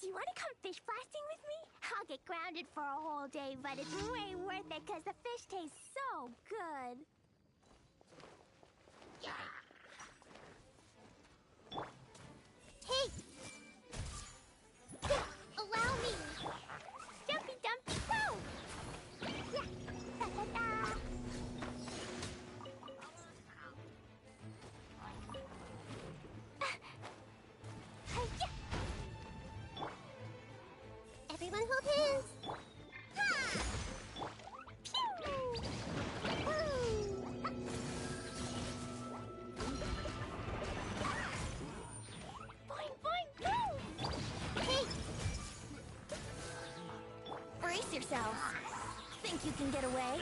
Do you want to come fish blasting with me? I'll get grounded for a whole day, but it's way worth it because the fish taste so good. Hey! Allow me! Jumpy dumpy go! Yeah! Da-da-da! Everyone hold hands! Ha! Pew! Woo! Boing, boing, boom! Hey! Brace yourselves. Think you can get away?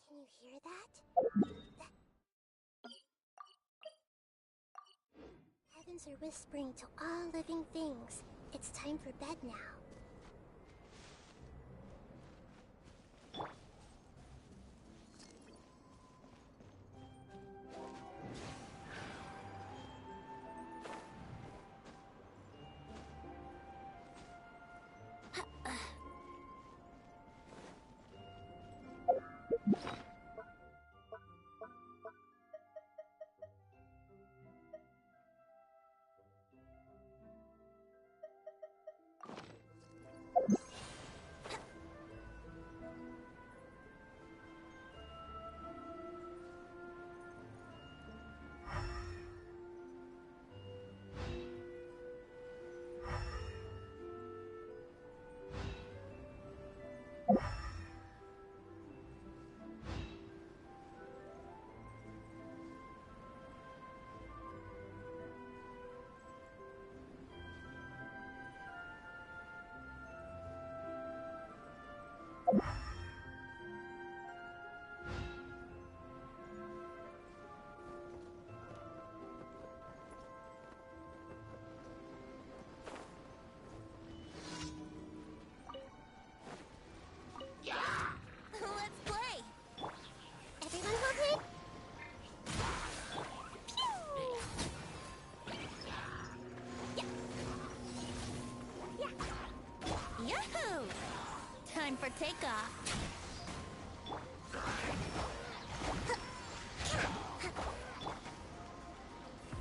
Can you hear that? Heavens are whispering to all living things. It's time for bed now. Let's play! Everyone hold it! Pew! Yeah! Yeah! Yahoo! Time for takeoff!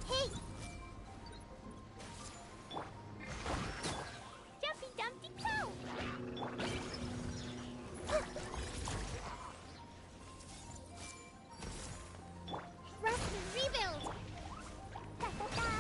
Hey! Jumpy dumpty go! Rest and rebuild! Da-da-da!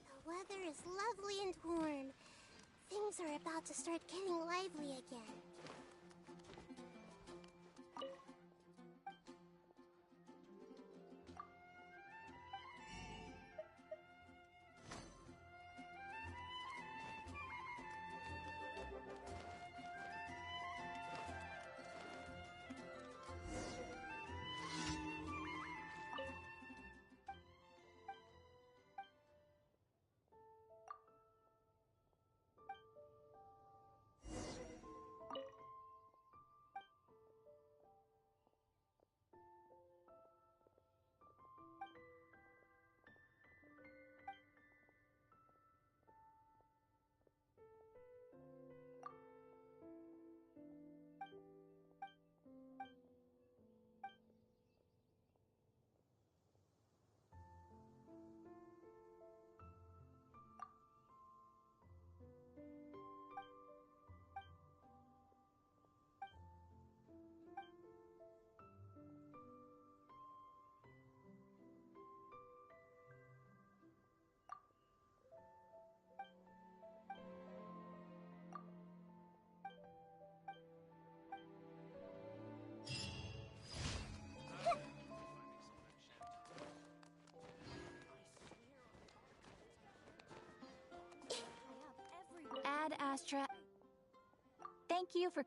The weather is lovely and warm. Things are about to start getting lively again. Thank you for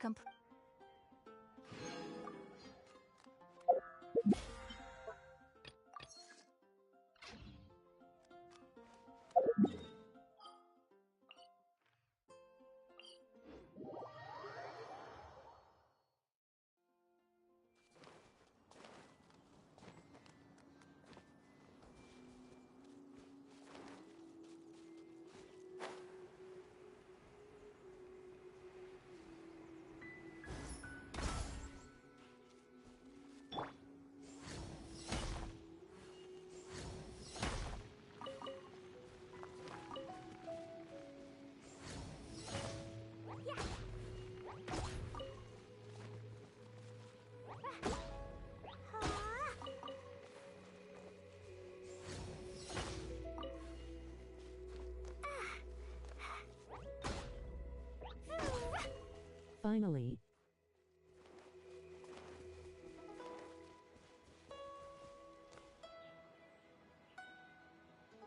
Finally.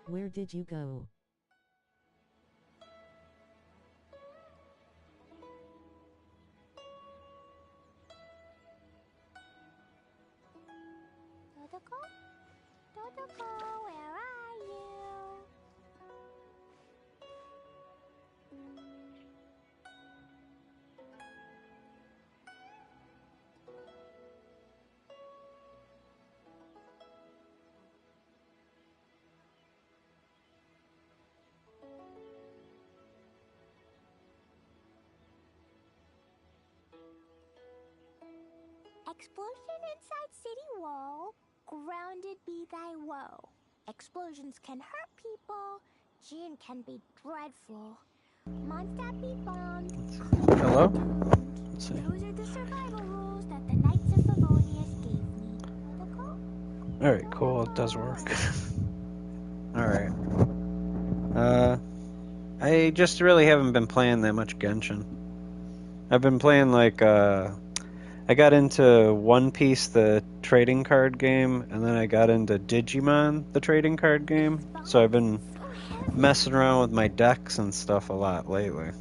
Where did you go? Dodoko? Dodoko, where are you? Explosion inside city wall. Grounded be thy woe. Explosions can hurt people. Jin can be dreadful. Monster be bombed. Hello? Let's see. Those are the survival rules that the Knights of Favonius gave me. Alright, cool. It does work. Alright. I just really haven't been playing that much Genshin. I've been playing like, I got into One Piece, the trading card game, and then I got into Digimon, the trading card game. So I've been messing around with my decks and stuff a lot lately.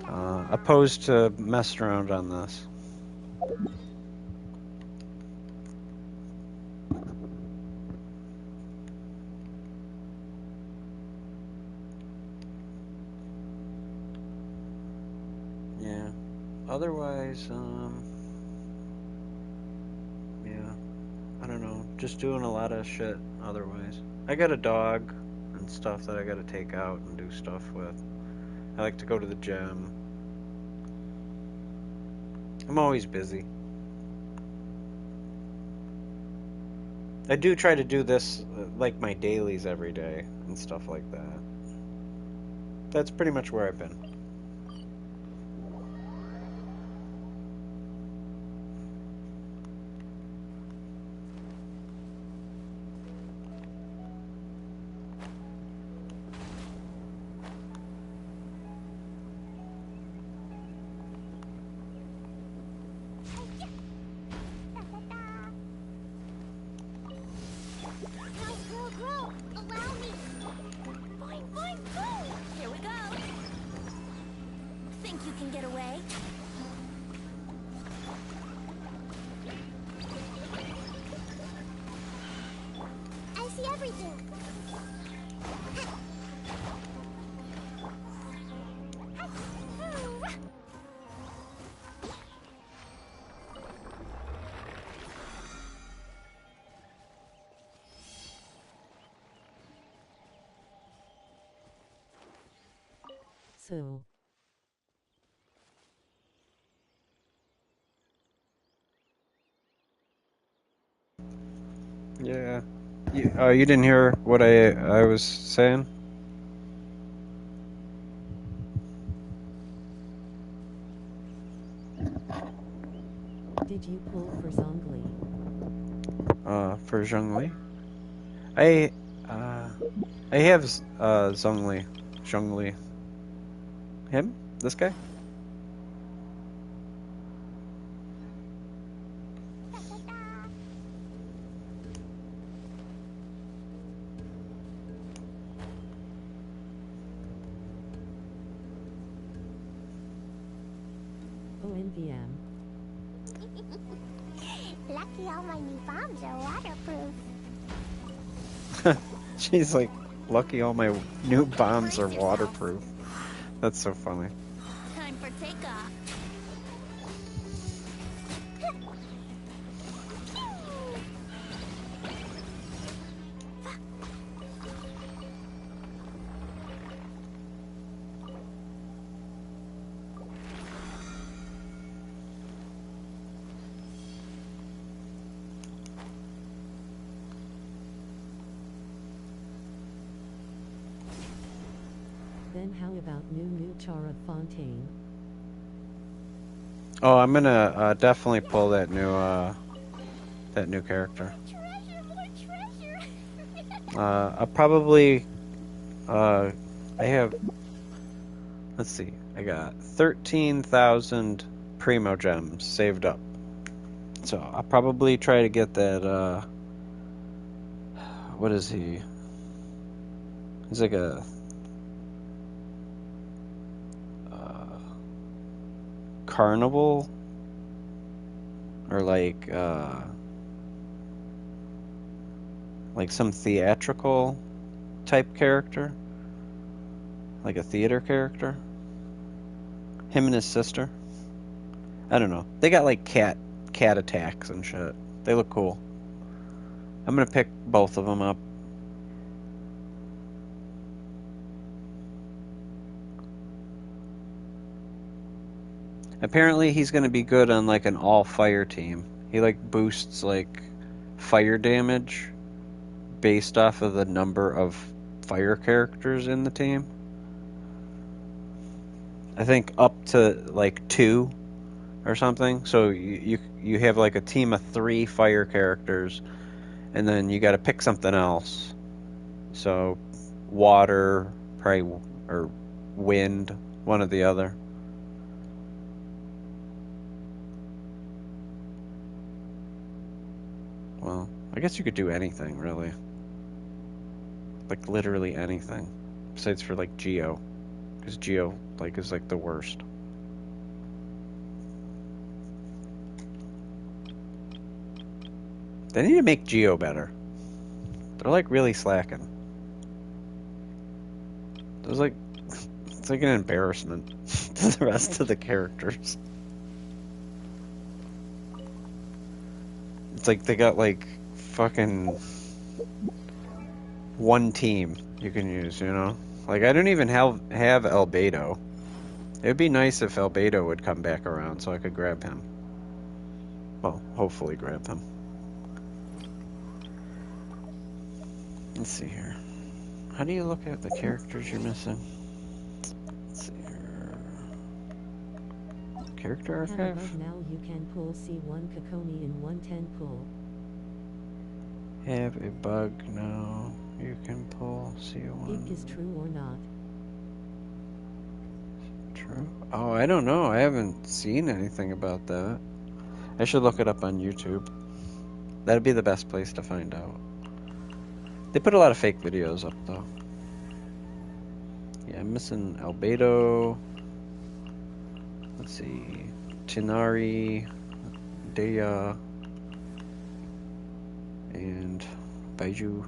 Opposed to messing around on this. Yeah. Otherwise, yeah. I don't know. Just doing a lot of shit otherwise. I got a dog and stuff that I gotta take out and do stuff with. I like to go to the gym. I'm always busy. I do try to do this, like my dailies every day and stuff like that. That's pretty much where I've been. Grow, allow me. Fine, go. Here we go. Think you can get away? I see everything. So. Yeah. You didn't hear what I was saying? Did you pull for Zhongli? For Zhongli? I have, Zhongli. Zhongli. Him? This guy? ONVM. Lucky all my new bombs are waterproof. She's like, lucky all my new bombs are waterproof. That's so funny. Time for takeoff. Then how about new Chara Fontaine? Oh, I'm gonna definitely pull that new character. More treasure. I'll probably I have, let's see, I got 13,000 Primo Gems saved up. So I'll probably try to get that, what is he? He's like a carnival, or like some theatrical type character, like a theater character. Him and his sister. I don't know. They got like cat attacks and shit. They look cool. I'm gonna pick both of them up. Apparently he's gonna be good on like an all fire team. He like boosts like fire damage based off of the number of fire characters in the team. I think up to like 2 or something. So you have like a team of 3 fire characters, and then you got to pick something else. So water, probably, or wind, one or the other. Well, I guess you could do anything, really. Like, literally anything. Besides for, like, Geo. Because Geo, like, is, like, the worst. They need to make Geo better. They're, like, really slacking. There's, like... It's like an embarrassment to the rest of the characters. It's like they got, like, fucking... one team you can use, you know? Like, I don't even have Albedo. It would be nice if Albedo would come back around so I could grab him. Well, hopefully grab him. Let's see here. How do you look at the characters you're missing? Let's see here. Character archive? Now you can pull C1 Kakoni in 110 pull. Have a bug now. You can pull C1. It is true or not? True? Oh, I don't know. I haven't seen anything about that. I should look it up on YouTube. That'd be the best place to find out. They put a lot of fake videos up, though. Yeah, I'm missing Albedo. Let's see. Tinari, Dea, and Baiju.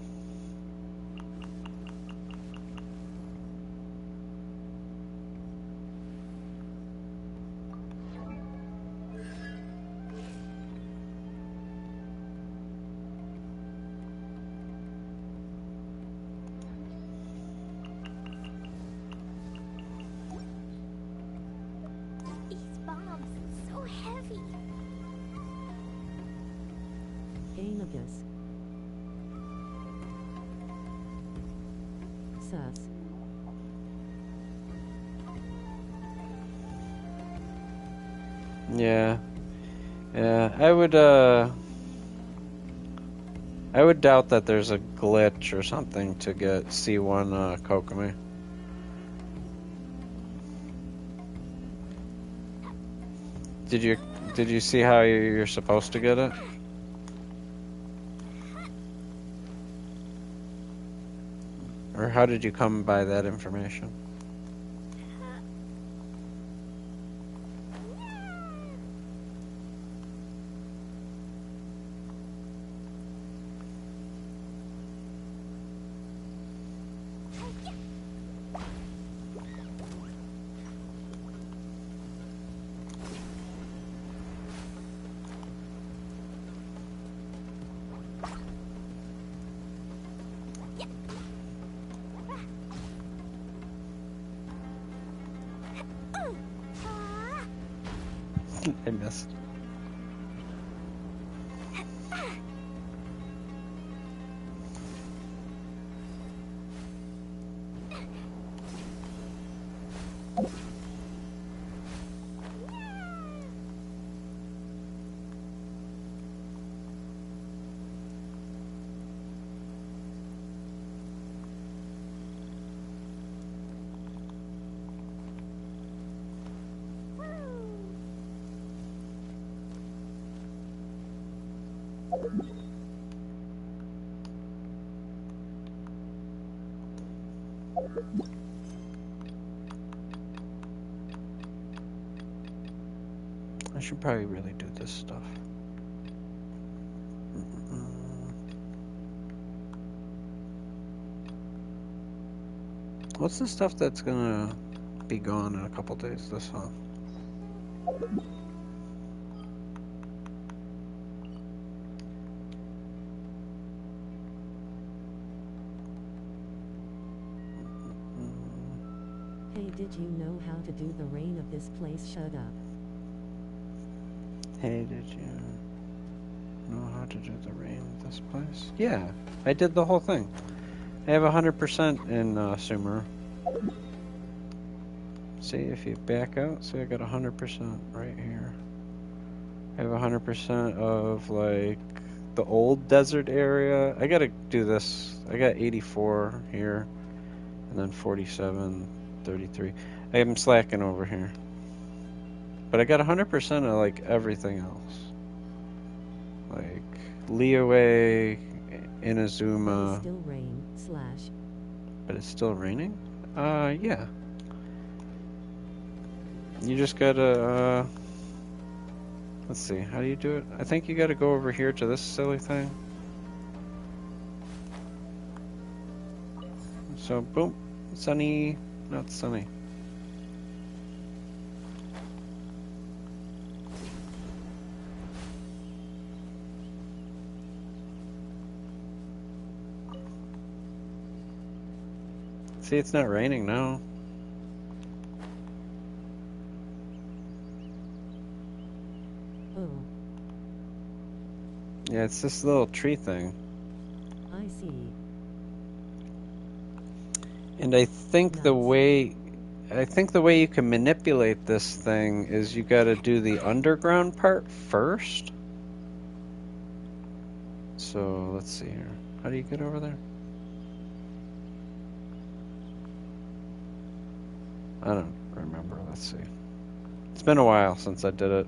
These bombs are so heavy. Anagus. Sus. Yeah. Yeah, I would doubt that there's a glitch or something to get C1 Kokomi. Did you see how you're supposed to get it? Or how did you come by that information? I missed. I should probably really do this stuff. What's the stuff that's gonna be gone in a couple days this month? Hey, did you know how to do the rain of this place? Shut up. Hey, did you know how to do the rain of this place? Yeah, I did the whole thing. I have 100% in Sumer. See, if you back out, see I got 100% right here. I have 100% of like the old desert area. I gotta do this. I got 84 here, and then 47, 33. I am slacking over here. But I got 100% of like everything else. Like Liyue, Inazuma. It's still rain, slash. But it's still raining? Yeah. You just gotta, let's see, how do you do it? I think you gotta go over here to this silly thing. So, boom, sunny, not sunny. See, it's not raining now. Oh, Yeah, it's this little tree thing. I see. And I think the way you can manipulate this thing is you gotta do the underground part first. So, let's see here. How do you get over there? I don't remember. Let's see. It's been a while since I did it.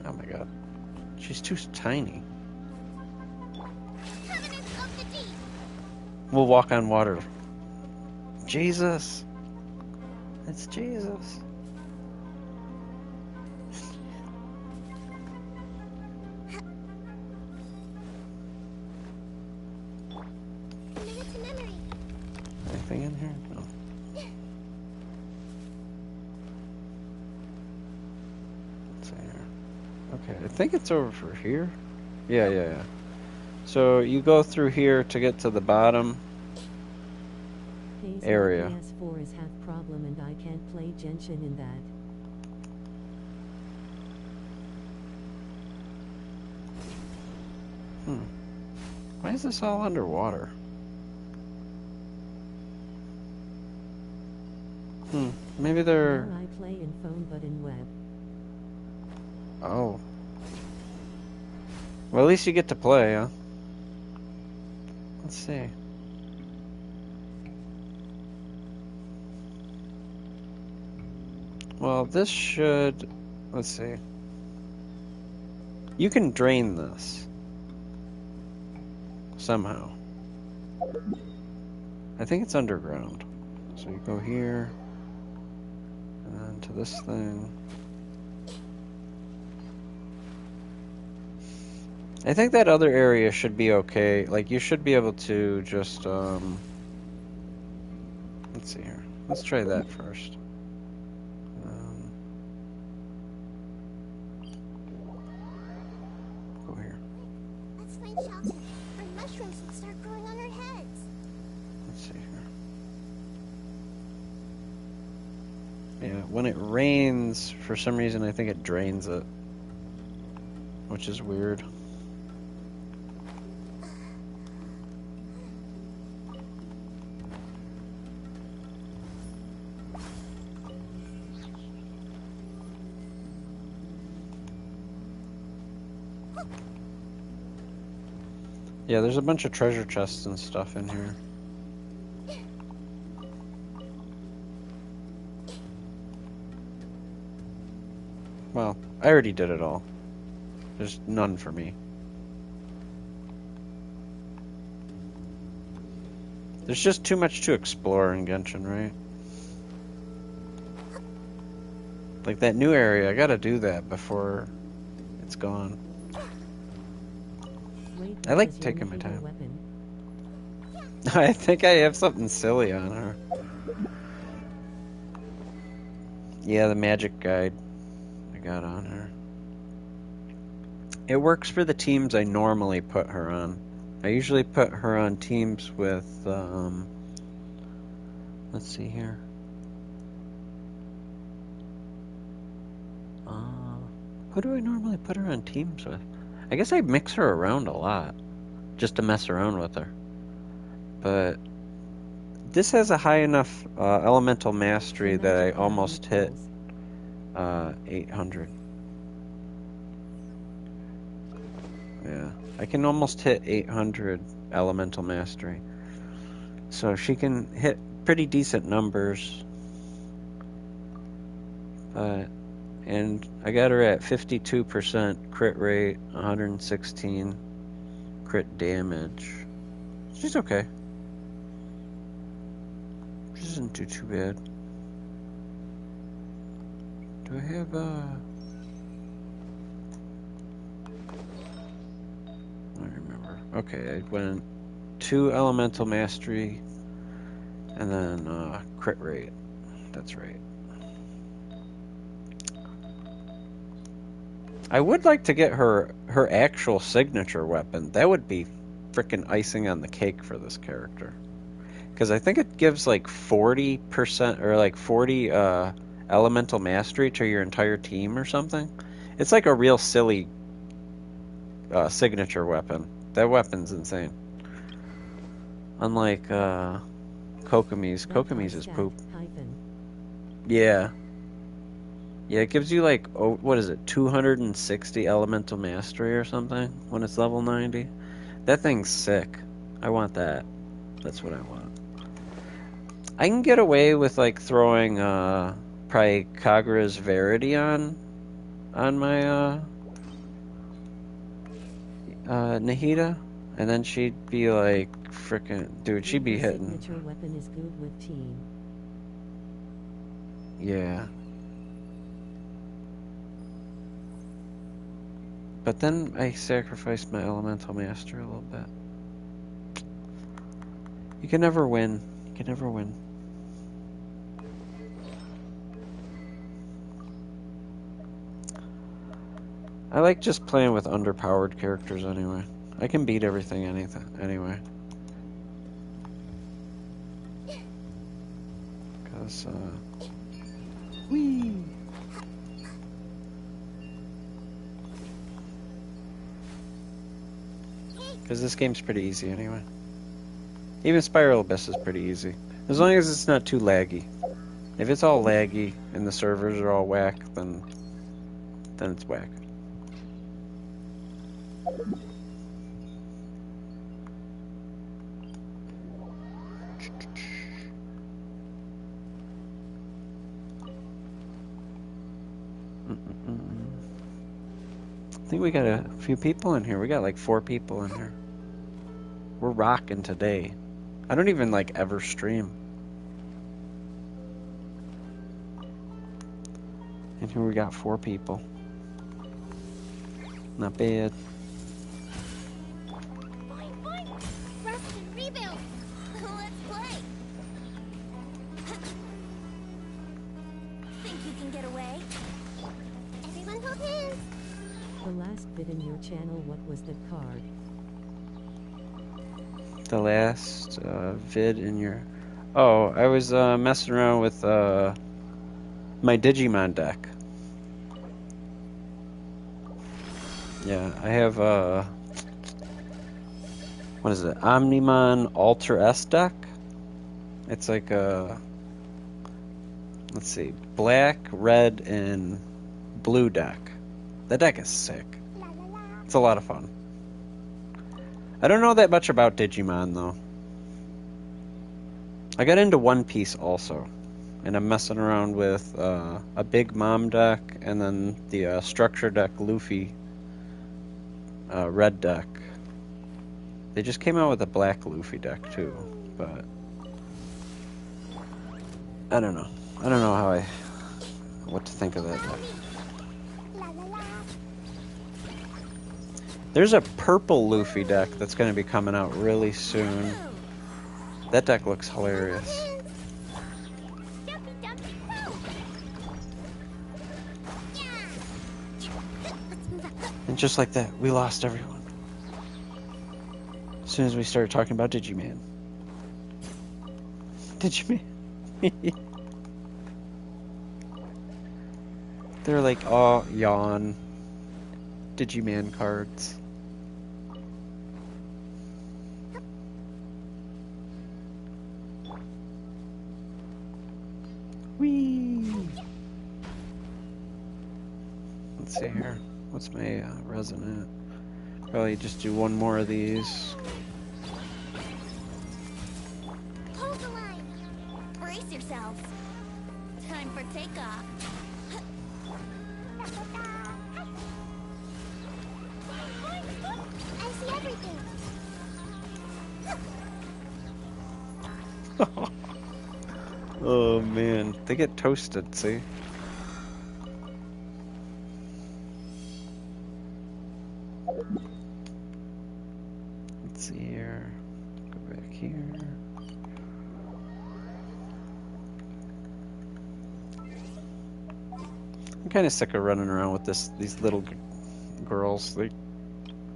Oh my god. She's too tiny. We'll walk on water. Jesus. It's Jesus. Anything in here? No. What's in here? Okay, I think it's over here. Yeah. So you go through here to get to the bottom Hey, so area. PS4 is half problem and I can't play Genshin in that. Why is this all underwater? Maybe they're... Now I play in phone but in web. Oh. Well, at least you get to play, huh? Let's see. Well, this should... Let's see. You can drain this. Somehow. I think it's underground. So you go here. And then to this thing. I think that other area should be okay. Like, you should be able to just, let's see here. Let's try that first. Go here. Let's find shelter for Yeah, when it rains, for some reason I think it drains it, which is weird. Yeah, there's a bunch of treasure chests and stuff in here. Well, I already did it all. There's none for me. There's just too much to explore in Genshin, right? Like that new area, I gotta do that before it's gone. Wait, I what like is your taking my Nahida time. weapon? I think I have something silly on her. Yeah, the magic guide I got on her. It works for the teams I normally put her on. I usually put her on teams with, let's see here. Who do I normally put her on teams with? I guess I mix her around a lot, just to mess around with her. But this has a high enough elemental mastery The that I magic guide almost hit equals 800. Yeah, I can almost hit 800 elemental mastery. So she can hit pretty decent numbers. And I got her at 52% crit rate, 116 crit damage. She's okay. She doesn't do too bad. Do I have I don't remember. Okay, I went 2 elemental mastery and then crit rate. That's right. I would like to get her actual signature weapon. That would be freaking icing on the cake for this character. Because I think it gives like 40% or like 40 elemental mastery to your entire team or something. It's like a real silly signature weapon. That weapon's insane. Unlike Kokomi's. Kokomi's is poop. Yeah. Yeah, it gives you like, oh, what is it, 260 elemental mastery or something when it's level 90. That thing's sick. I want that. That's what I want. I can get away with like throwing probably Kagura's Verity on my Nahida, and then she'd be like frickin' dude, she'd be hitting. Signature weapon is good with team. Yeah. But then I sacrificed my elemental master a little bit. You can never win. You can never win. I like just playing with underpowered characters anyway. I can beat everything anyway. Because, whee! Because this game's pretty easy anyway. Even Spiral Abyss is pretty easy. As long as it's not too laggy. If it's all laggy and the servers are all whack, then it's whack. I think we got a few people in here. We got like 4 people in here. We're rocking today. I don't even like ever stream. And here we got 4 people. Not bad. Fine, fine. Rest and rebuild. Let's play. Think you can get away? Everyone hold hands. The last bit in your channel, what was that card? The last vid in your... Oh, I was messing around with My Digimon deck. Yeah, I have what is it? Omnimon Alter S deck. It's like a, let's see, black, red, and blue deck. That deck is sick. La la la. It's a lot of fun. I don't know that much about Digimon though. I got into One Piece also, and I'm messing around with a Big Mom deck and then the structure deck Luffy red deck. They just came out with a black Luffy deck too, but I don't know. I don't know what to think of that deck. La la la. There's a purple Luffy deck that's going to be coming out really soon. That deck looks hilarious. Dumpy dumpy poo. Yeah. Let's move up. And just like that, we lost everyone. As soon as we started talking about Digiman. Digiman. They're like, oh, yawn. Digiman cards. Whee! Let's see here. What's my resonant? Probably just do one more of these. Hold the line. Brace yourselves. Time for takeoff. I see everything. Oh man, they get toasted, see? Let's see here. Go back here. I'm kind of sick of running around with these little girls.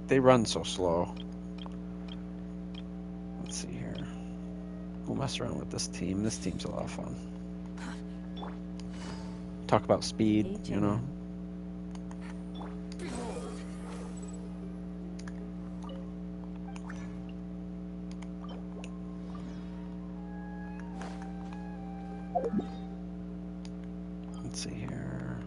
They run so slow. Let's see here. We'll mess around with this team. This team's a lot of fun. Talk about speed, you know. Let's see here.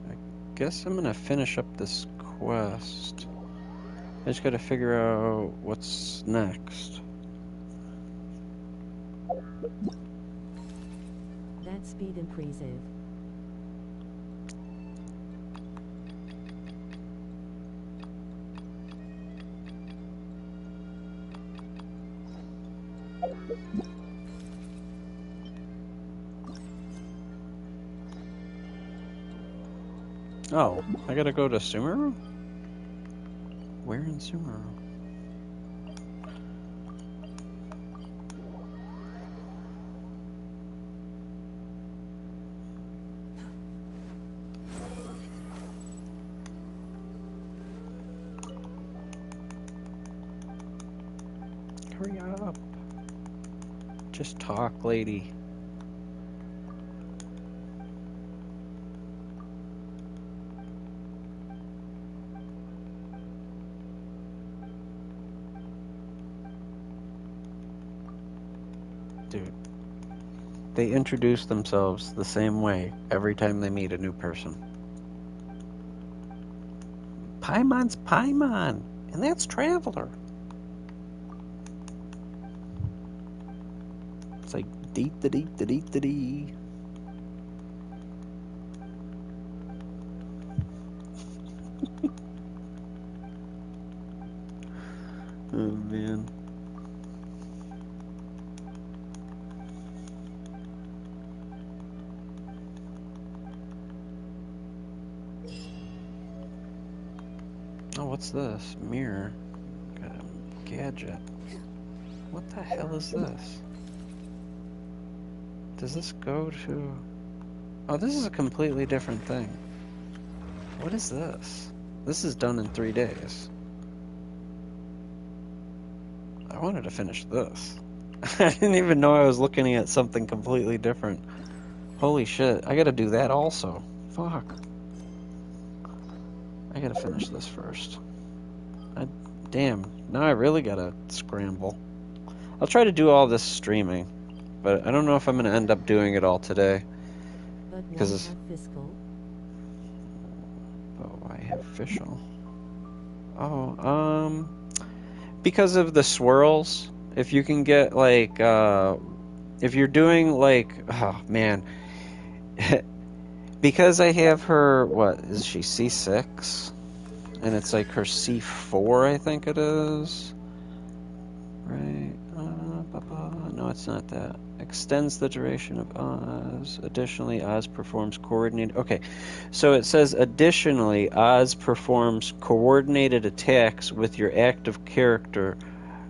I guess I'm gonna finish up this quest. I just gotta figure out what's next. That speed increases. Oh, I gotta go to Sumeru? Where in Sumeru? Hurry up. Just talk, lady. Dude. They introduce themselves the same way every time they meet a new person. Paimon's Paimon, and that's Traveler. It's like deet da deet da deet da dee. Oh man. Oh, what's this? Mirror. Got a gadget. What the hell is this? Does this go to... Oh, this is a completely different thing. What is this? This is done in 3 days. A I wanted to finish this. I didn't even know I was looking at something completely different. Holy shit, I gotta do that also. Fuck. I gotta finish this first. Damn, now I really gotta scramble. I'll try to do all this streaming, but I don't know if I'm gonna end up doing it all today. But why Because have fiscal? oh, I have official. Oh, because of the swirls. If you can get like, if you're doing like, oh man, because I have her. What is she? C6, and it's like her C4, I think it is. Right? No, it's not that. Extends the duration of Oz. Additionally, Oz performs coordinated. Okay, so it says additionally, Oz performs coordinated attacks with your active character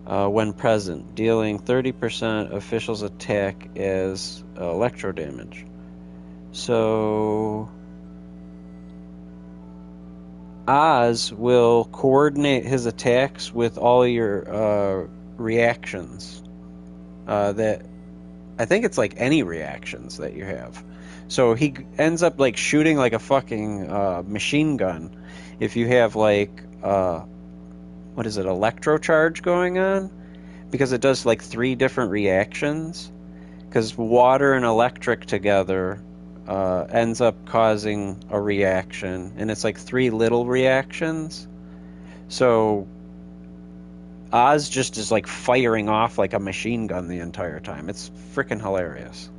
when present, dealing 30% official's attack as electro damage. So Oz will coordinate his attacks with all your reactions. That I think it's like any reactions that you have. So he ends up like shooting like a fucking machine gun if you have like what is it, electrocharge going on, because it does like 3 different reactions. Because water and electric together ends up causing a reaction, and it's like 3 little reactions. So Oz just is like firing off like a machine gun the entire time. It's freaking hilarious.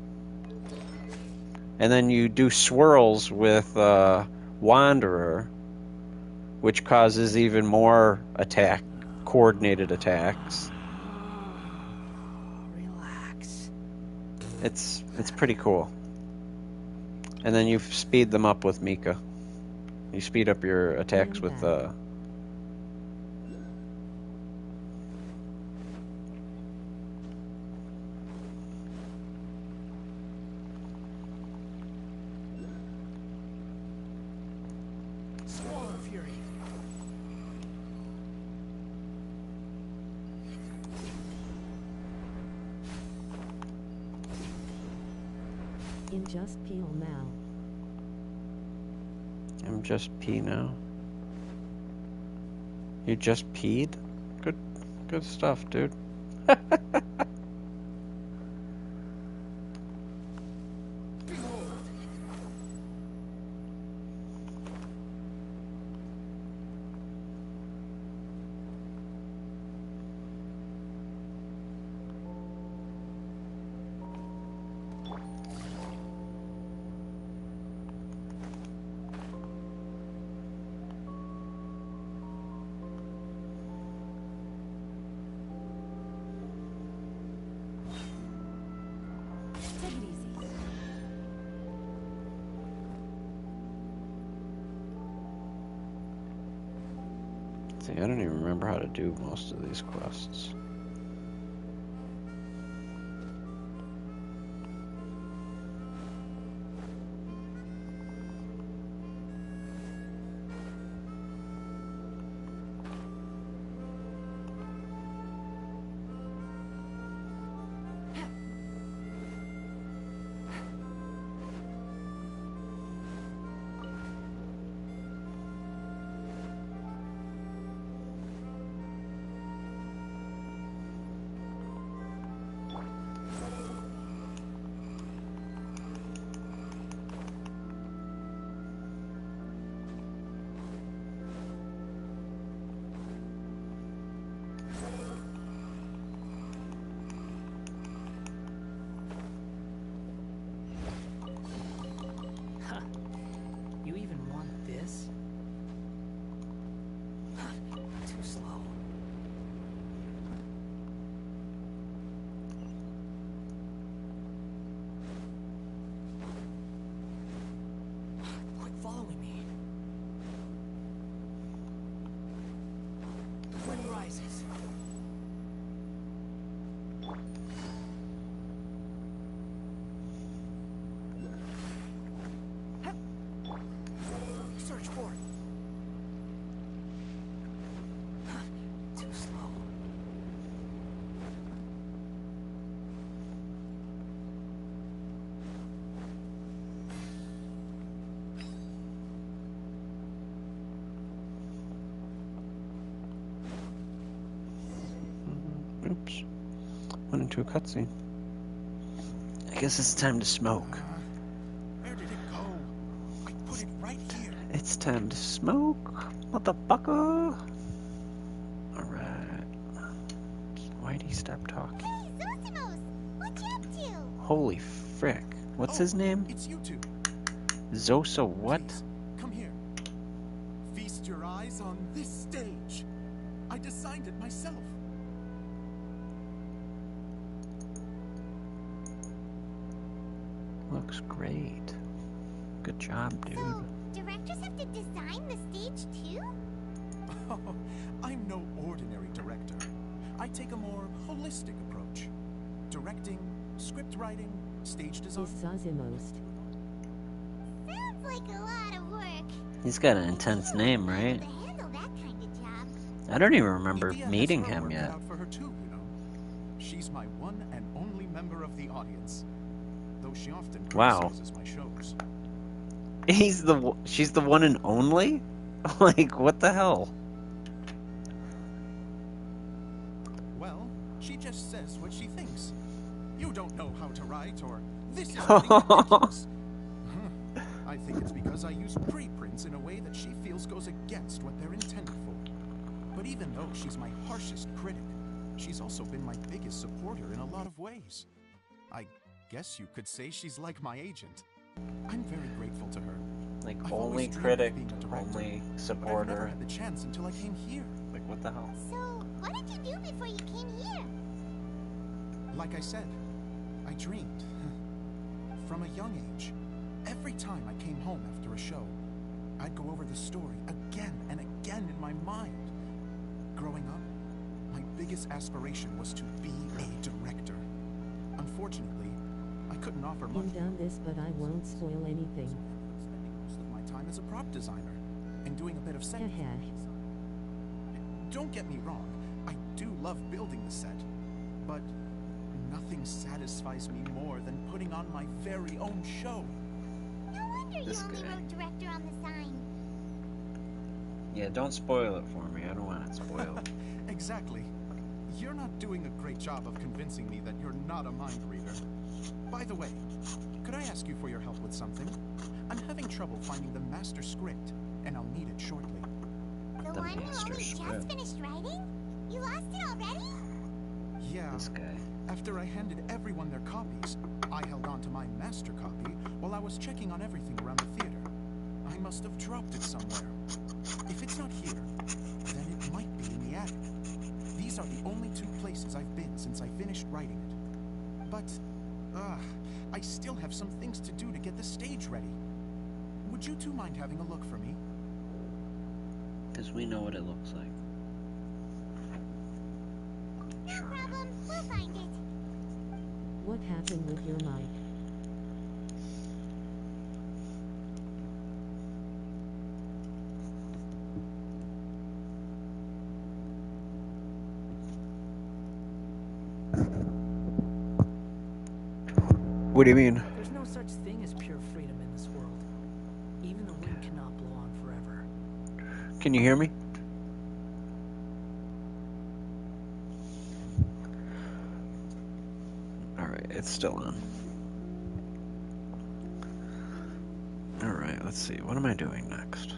And then you do swirls with Wanderer, which causes even more coordinated attacks. Relax. It's pretty cool. And then you speed them up with Mika. You speed up your attacks with Squall of Fury. In just peel now. I'm just pee now. You just peed? Good stuff, dude. Take it easy. See, I don't even remember how to do most of these quests. You even want this? Too slow. Quit following me. The wind rises. Search for it. Too slow. Went into a cutscene. I guess it's time to smoke. Where did it go? I put it right here. It's time to smoke, motherfucker. Alright. Whitey, stop talking. Hey, Zosimos! What you up to? Holy frick. What's his name? It's you two. Zosa what? Please, come here. Feast your eyes on this stage. I designed it myself. Looks great. Good job, dude. So, directors have to design the stage too? I'm no ordinary director. I take a more holistic approach. Directing, script writing, stage design. Is Zazimos. Sounds like a lot of work. He's got an intense name, right? To handle that kind of job. I don't even remember Medea has meeting her him work cut yet. out for her too, you know. She's my one and only member of the audience, though she often Wow. criticizes my shows. She's the one and only? Like, what the hell? Well, she just says what she thinks. You don't know how to write, or this is getting ridiculous. I think it's because I use preprints in a way that she feels goes against what they're intended for. But even though she's my harshest critic, she's also been my biggest supporter in a lot of ways. I guess you could say she's like my agent. I'm very grateful to her. Like, I've only always dreamed critic, of being a director, only but I've never supporter. had the chance until I came here. Like, what the hell? So, what did you do before you came here? Like I said, I dreamed. From a young age, every time I came home after a show, I'd go over the story again and again in my mind. Growing up, my biggest aspiration was to be a director. Unfortunately, I couldn't offer much. I've done this, but I won't spoil anything. Spending most of my time as a prop designer and doing a bit of set. Haha. Don't get me wrong, I do love building the set, but nothing satisfies me more than putting on my very own show. No wonder This you only guy. wrote director on the sign. Yeah, don't spoil it for me. I don't want it spoiled. Exactly. You're not doing a great job of convincing me that you're not a mind reader. By the way, could I ask you for your help with something? I'm having trouble finding the master script, and I'll need it shortly. The The one you master only just script. finished writing? You lost it already? Yeah, This guy. after I handed everyone their copies, I held on to my master copy while I was checking on everything around the theater. I must have dropped it somewhere. If it's not here, then it might be in the attic. These are the only two places I've been since I finished writing it. But, I still have some things to do to get the stage ready. Would you two mind having a look for me? Because we know what it looks like. No problem, we'll find it. What happened with your mic? What do you mean? There's no such thing as pure freedom in this world. Even the wind cannot blow on forever. Can you hear me? Alright, it's still on. Alright, let's see. What am I doing next?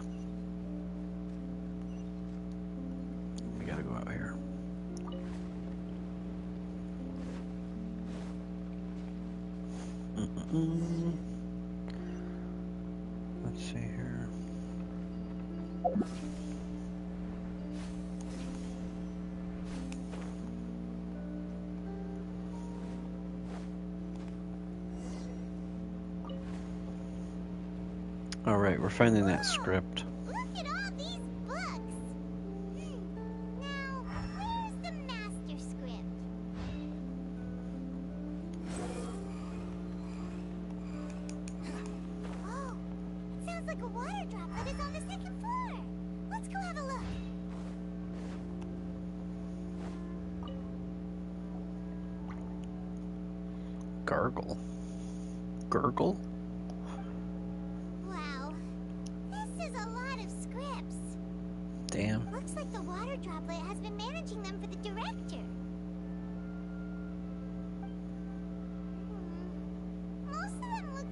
We gotta go out here. Let's see here. All right, we're finding that script. Look at all these books. Now, where's the master script? Oh, it sounds like a water droplet is on the second floor. Let's go have a look. Gargle. Gurgle? Wow, this is a lot of scripts. Damn. Looks like the water droplet has been managing them for the director.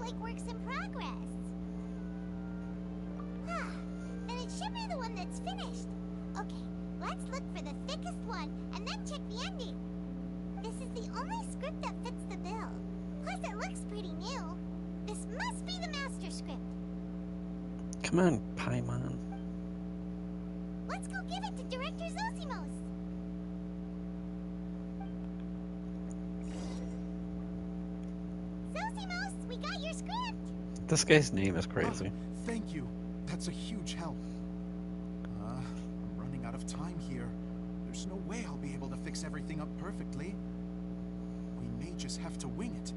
like works in progress. Then it should be the one that's finished. Okay, let's look for the thickest one and then check the ending. This is the only script that fits the bill. Plus, it looks pretty new. This must be the master script. Come on, Paimon. Let's go give it to Director Zosimos. Zosimos, we got your script. This guy's name is crazy. Thank you. That's a huge help. I'm running out of time here. There's no way I'll be able to fix everything up perfectly. We may just have to wing it.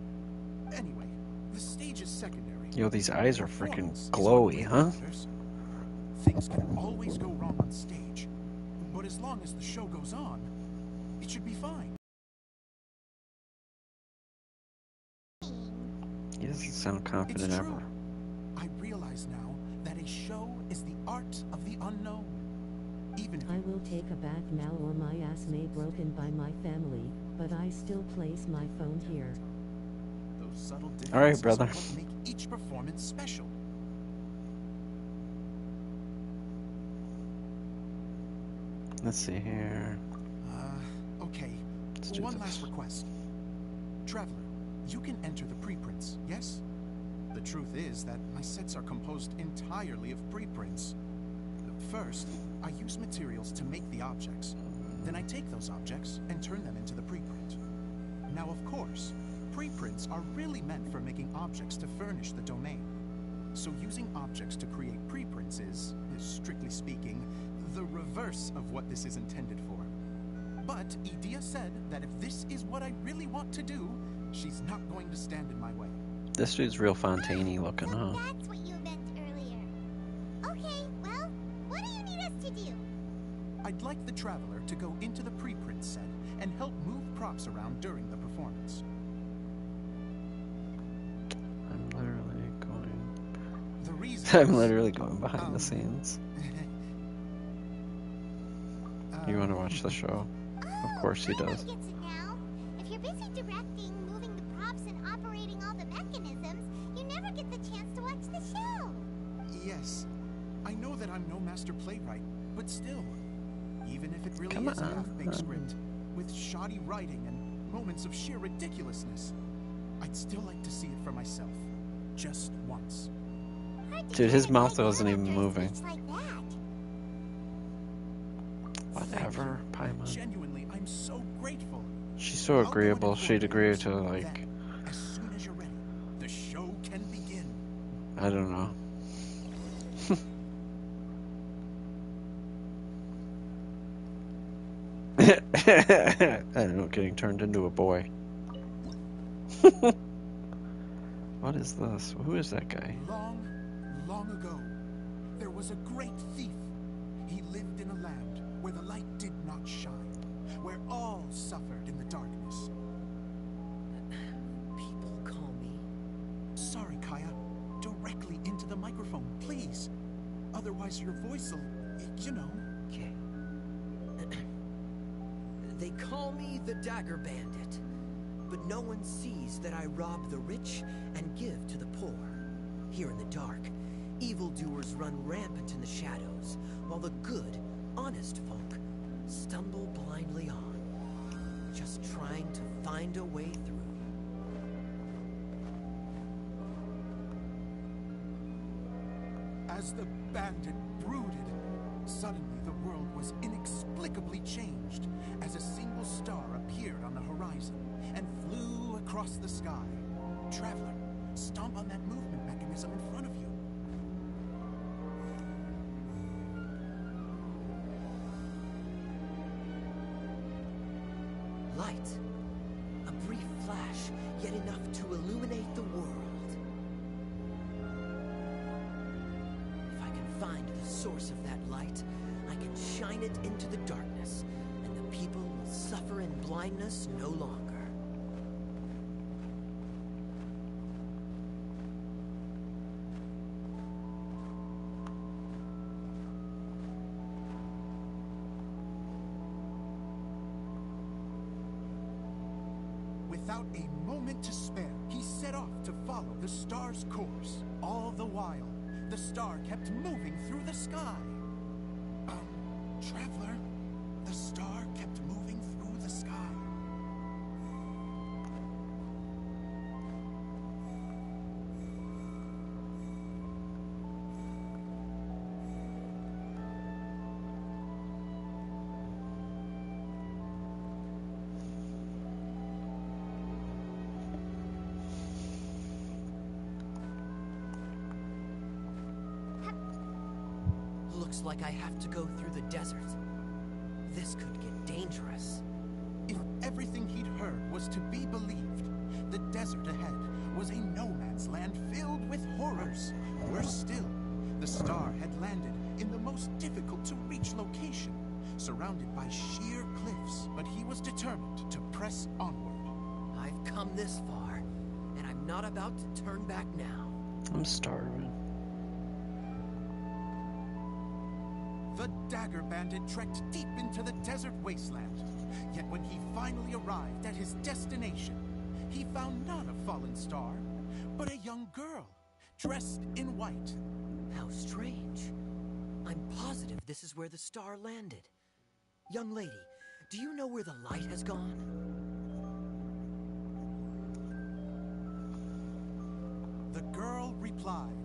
Anyway, the stage is secondary. Yo, these eyes are freaking Performance is glowy, what huh? matters. Things can always go wrong on stage, but as long as the show goes on, it should be fine. He doesn't sound It's confident true. ever. I realize now that a show is the art of the unknown. Even if I will take a bath now or my ass may broken by my family, but I still place my phone here. those subtle differences All right, brother. are what make each performance special. Let's see here. Okay. Let's do One this. last request. Traveler, you can enter the preprints, yes? The truth is that my sets are composed entirely of preprints. First, I use materials to make the objects. Then I take those objects and turn them into the preprint. Now, of course, preprints are really meant for making objects to furnish the domain. So using objects to create preprints is, strictly speaking, the reverse of what this is intended for. But Edea said that if this is what I really want to do, she's not going to stand in my way. This dude's real Fontaine-y looking, So huh? that's what you meant earlier. Okay, well, what do you need us to do? I'd like the Traveler to go into the preprint set and help move props around during the performance. I'm literally going. The reason I'm is- literally going behind the scenes. You want to watch the show? Of course he Someone does. gets it now. If you're busy directing, moving the props, and operating all the mechanisms, you never get the chance to watch the show. Yes, I know that I'm no master playwright, but still, even if it really Come is a on. half-baked script with shoddy writing and moments of sheer ridiculousness, I'd still like to see it for myself, just once. Hard to Dude, his get it mouth right wasn't out even after a moving. speech like that. Whatever, Paimon. Genuinely, I'm so grateful. She's so I'll go and agreeable. inform She'd you agree others. to, like, Then, as soon as you're ready, the show can begin. I don't know. I don't know, getting turned into a boy. What is this? Who is that guy? Long, long ago, there was a great thief. He lived in a land where the light did not shine, where all suffered in the darkness. People call me. Sorry, Kaya. Directly into the microphone, please. Otherwise, your voice will, you know. Okay. They call me the Dagger Bandit, but no one sees that I rob the rich and give to the poor. Here in the dark, evildoers run rampant in the shadows, while the good, honest folk stumble blindly on, just trying to find a way through. As the bandit brooded, suddenly the world was inexplicably changed as a single star appeared on the horizon and flew across the sky. Traveler, stomp on that movement mechanism in front of you. Light. A brief flash, yet enough to illuminate the world. If I can find the source of that light, I can shine it into the darkness, and the people will suffer in blindness no longer. With Without a moment to spare, he set off to follow the star's course. All the while, the star kept moving through the sky. Traveler, the star kept moving through the sky. Looks like I have to go through the desert. This could get dangerous. If everything he'd heard was to be believed, the desert ahead was a no-man's land filled with horrors. Worse still, the star had landed in the most difficult-to-reach location, surrounded by sheer cliffs. But he was determined to press onward. I've come this far, and I'm not about to turn back now. I'm starving. The Dagger Bandit trekked deep into the desert wasteland. Yet when he finally arrived at his destination, he found not a fallen star, but a young girl, dressed in white. How strange. I'm positive this is where the star landed. Young lady, do you know where the light has gone? The girl replied,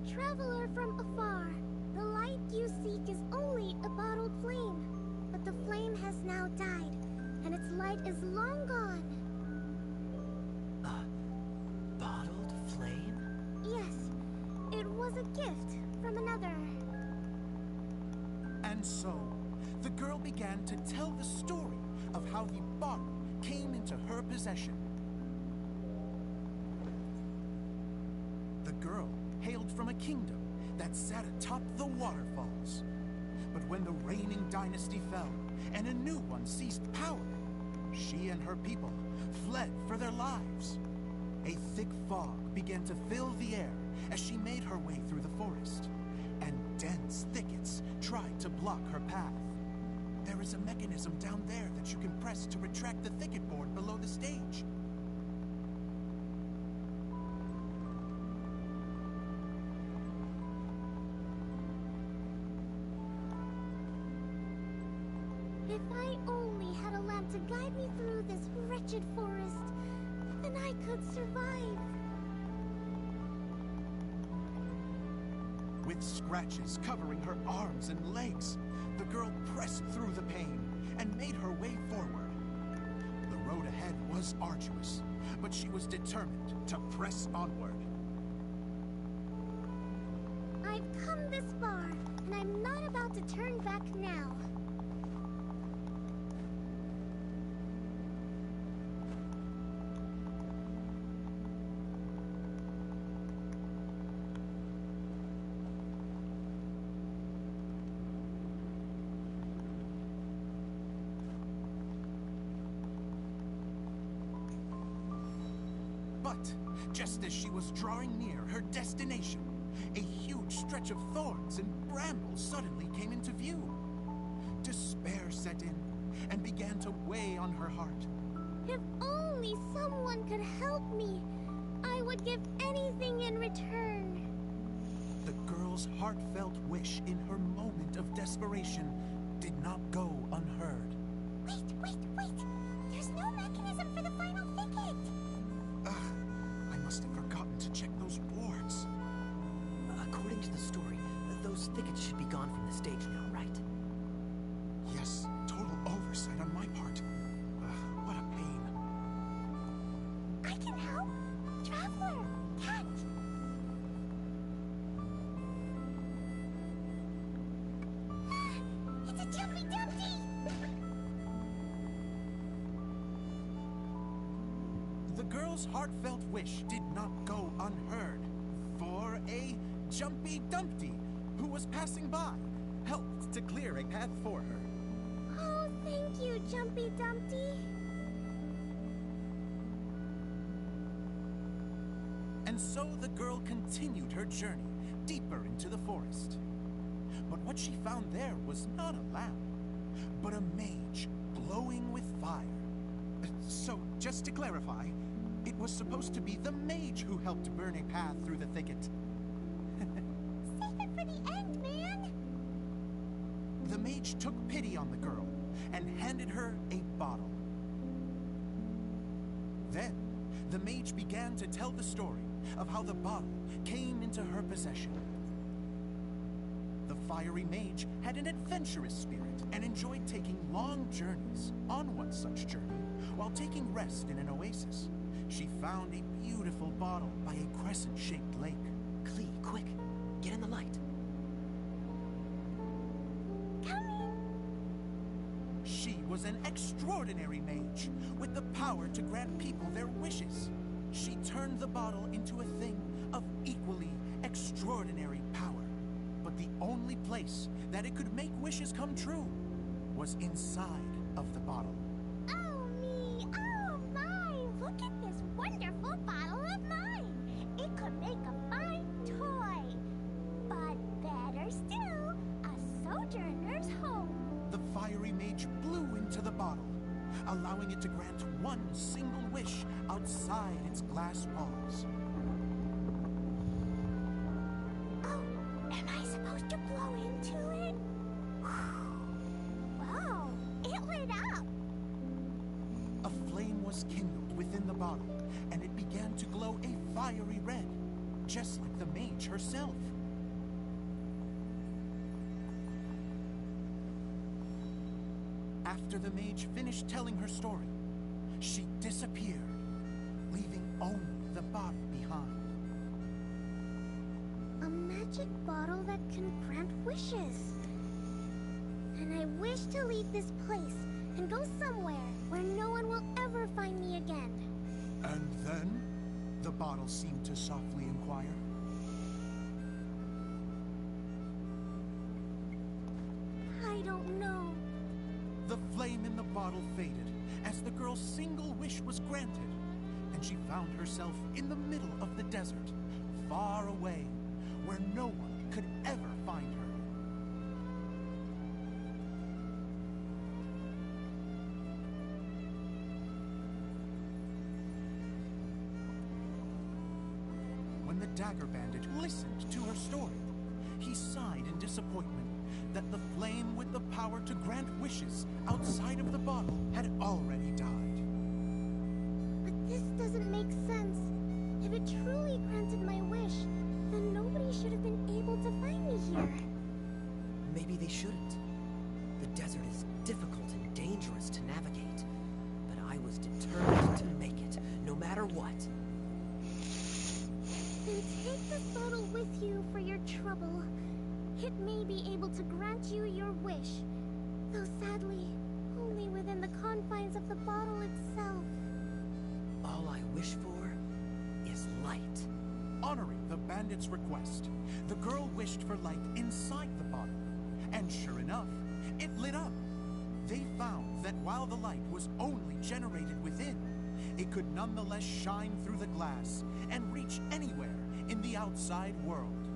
Traveler from afar, the light you seek is only a bottled flame. But the flame has now died, and its light is long gone. A bottled flame? Yes, it was a gift from another. And so, the girl began to tell the story of how the bottle came into her possession. The girl hailed from a kingdom that sat atop the waterfalls. But when the reigning dynasty fell and a new one seized power, she and her people fled for their lives. A thick fog began to fill the air as she made her way through the forest, and dense thickets tried to block her path. There is a mechanism down there that you can press to retract the thicket board below the stage. If I only had a lamp to guide me through this wretched forest, then I could survive. With scratches covering her arms and legs, the girl pressed through the pain and made her way forward. The road ahead was arduous, but she was determined to press onward. I've come this far, and I'm not about to turn back now. But just as she was drawing near her destination, a huge stretch of thorns and brambles suddenly came into view. Despair set in and began to weigh on her heart. If only someone could help me, I would give anything in return. The girl's heartfelt wish in her moment of desperation did not go unheard. Wait! There's no mechanism for the final thicket! I must have forgotten to check those boards. According to the story, those thickets should be gone from the stage now, right? Yes, total oversight on my part. What a pain. I can help! Traveler! Cat! It's a Jumpy Dumpty! The girl's heartfelt wish did not go unheard, for a Jumpy Dumpty, who was passing by, helped to clear a path for her. Oh, thank you, Jumpy Dumpty. And so the girl continued her journey deeper into the forest. But what she found there was not a lamp, but a mage glowing with fire. So, just to clarify, it was supposed to be the mage who helped burn a path through the thicket. Save it for the end, man! The mage took pity on the girl and handed her a bottle. Then, the mage began to tell the story of how the bottle came into her possession. The fiery mage had an adventurous spirit and enjoyed taking long journeys. On one such journey, while taking rest in an oasis, she found a beautiful bottle by a crescent-shaped lake. Klee, quick, get in the light. Coming! She was an extraordinary mage with the power to grant people their wishes. She turned the bottle into a thing of equally extraordinary power. But the only place that it could make wishes come true was inside of the bottle. Oh me! Oh my! Look at this wonderful bottle of mine! It could make a fine toy! But better still, a sojourner's home! The fiery mage blew into the bottle, allowing it to grant one single wish outside its glass walls. Oh, am I supposed to blow into it? Wow, it lit up! A flame was kindled within the bottle, and it began to glow a fiery red, just like the mage herself. After the mage finished telling her story, she disappeared, leaving only the bottle behind. A magic bottle that can grant wishes. And I wish to leave this place and go somewhere where no one will ever find me again. And then, the bottle seemed to softly inquire. I don't know. The flame in the bottle faded as the girl's single wish was granted, and she found herself in the middle of the desert, far away, where no one could ever find her. When the Dagger Bandit listened to her story, he sighed in disappointment that the flame with the power to grant wishes outside of the bottle had already died. But this doesn't make sense. If it truly granted my wish, then nobody should have been able to find me here. Maybe they shouldn't. The desert is difficult and dangerous to navigate, but I was determined to make it, no matter what. Then take this bottle with you for your trouble. It may be able to grant you your wish, though sadly, only within the confines of the bottle itself. All I wish for is light. Honoring the bandit's request, the girl wished for light inside the bottle, and sure enough, it lit up. They found that while the light was only generated within, it could nonetheless shine through the glass and reach anywhere in the outside world.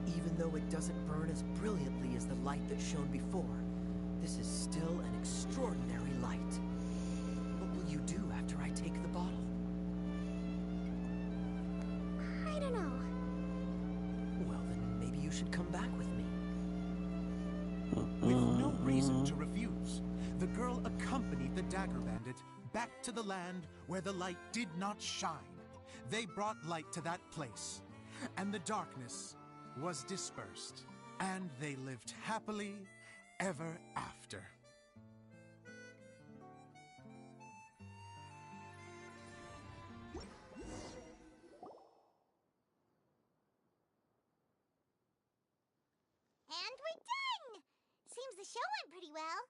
Even though it doesn't burn as brilliantly as the light that shone before, this is still an extraordinary light. What will you do after I take the bottle? I don't know. Well, then maybe you should come back with me. With no reason to refuse, the girl accompanied the Dagger Bandit back to the land where the light did not shine. They brought light to that place, and the darkness was dispersed, and they lived happily ever after. And we're done! Seems the show went pretty well.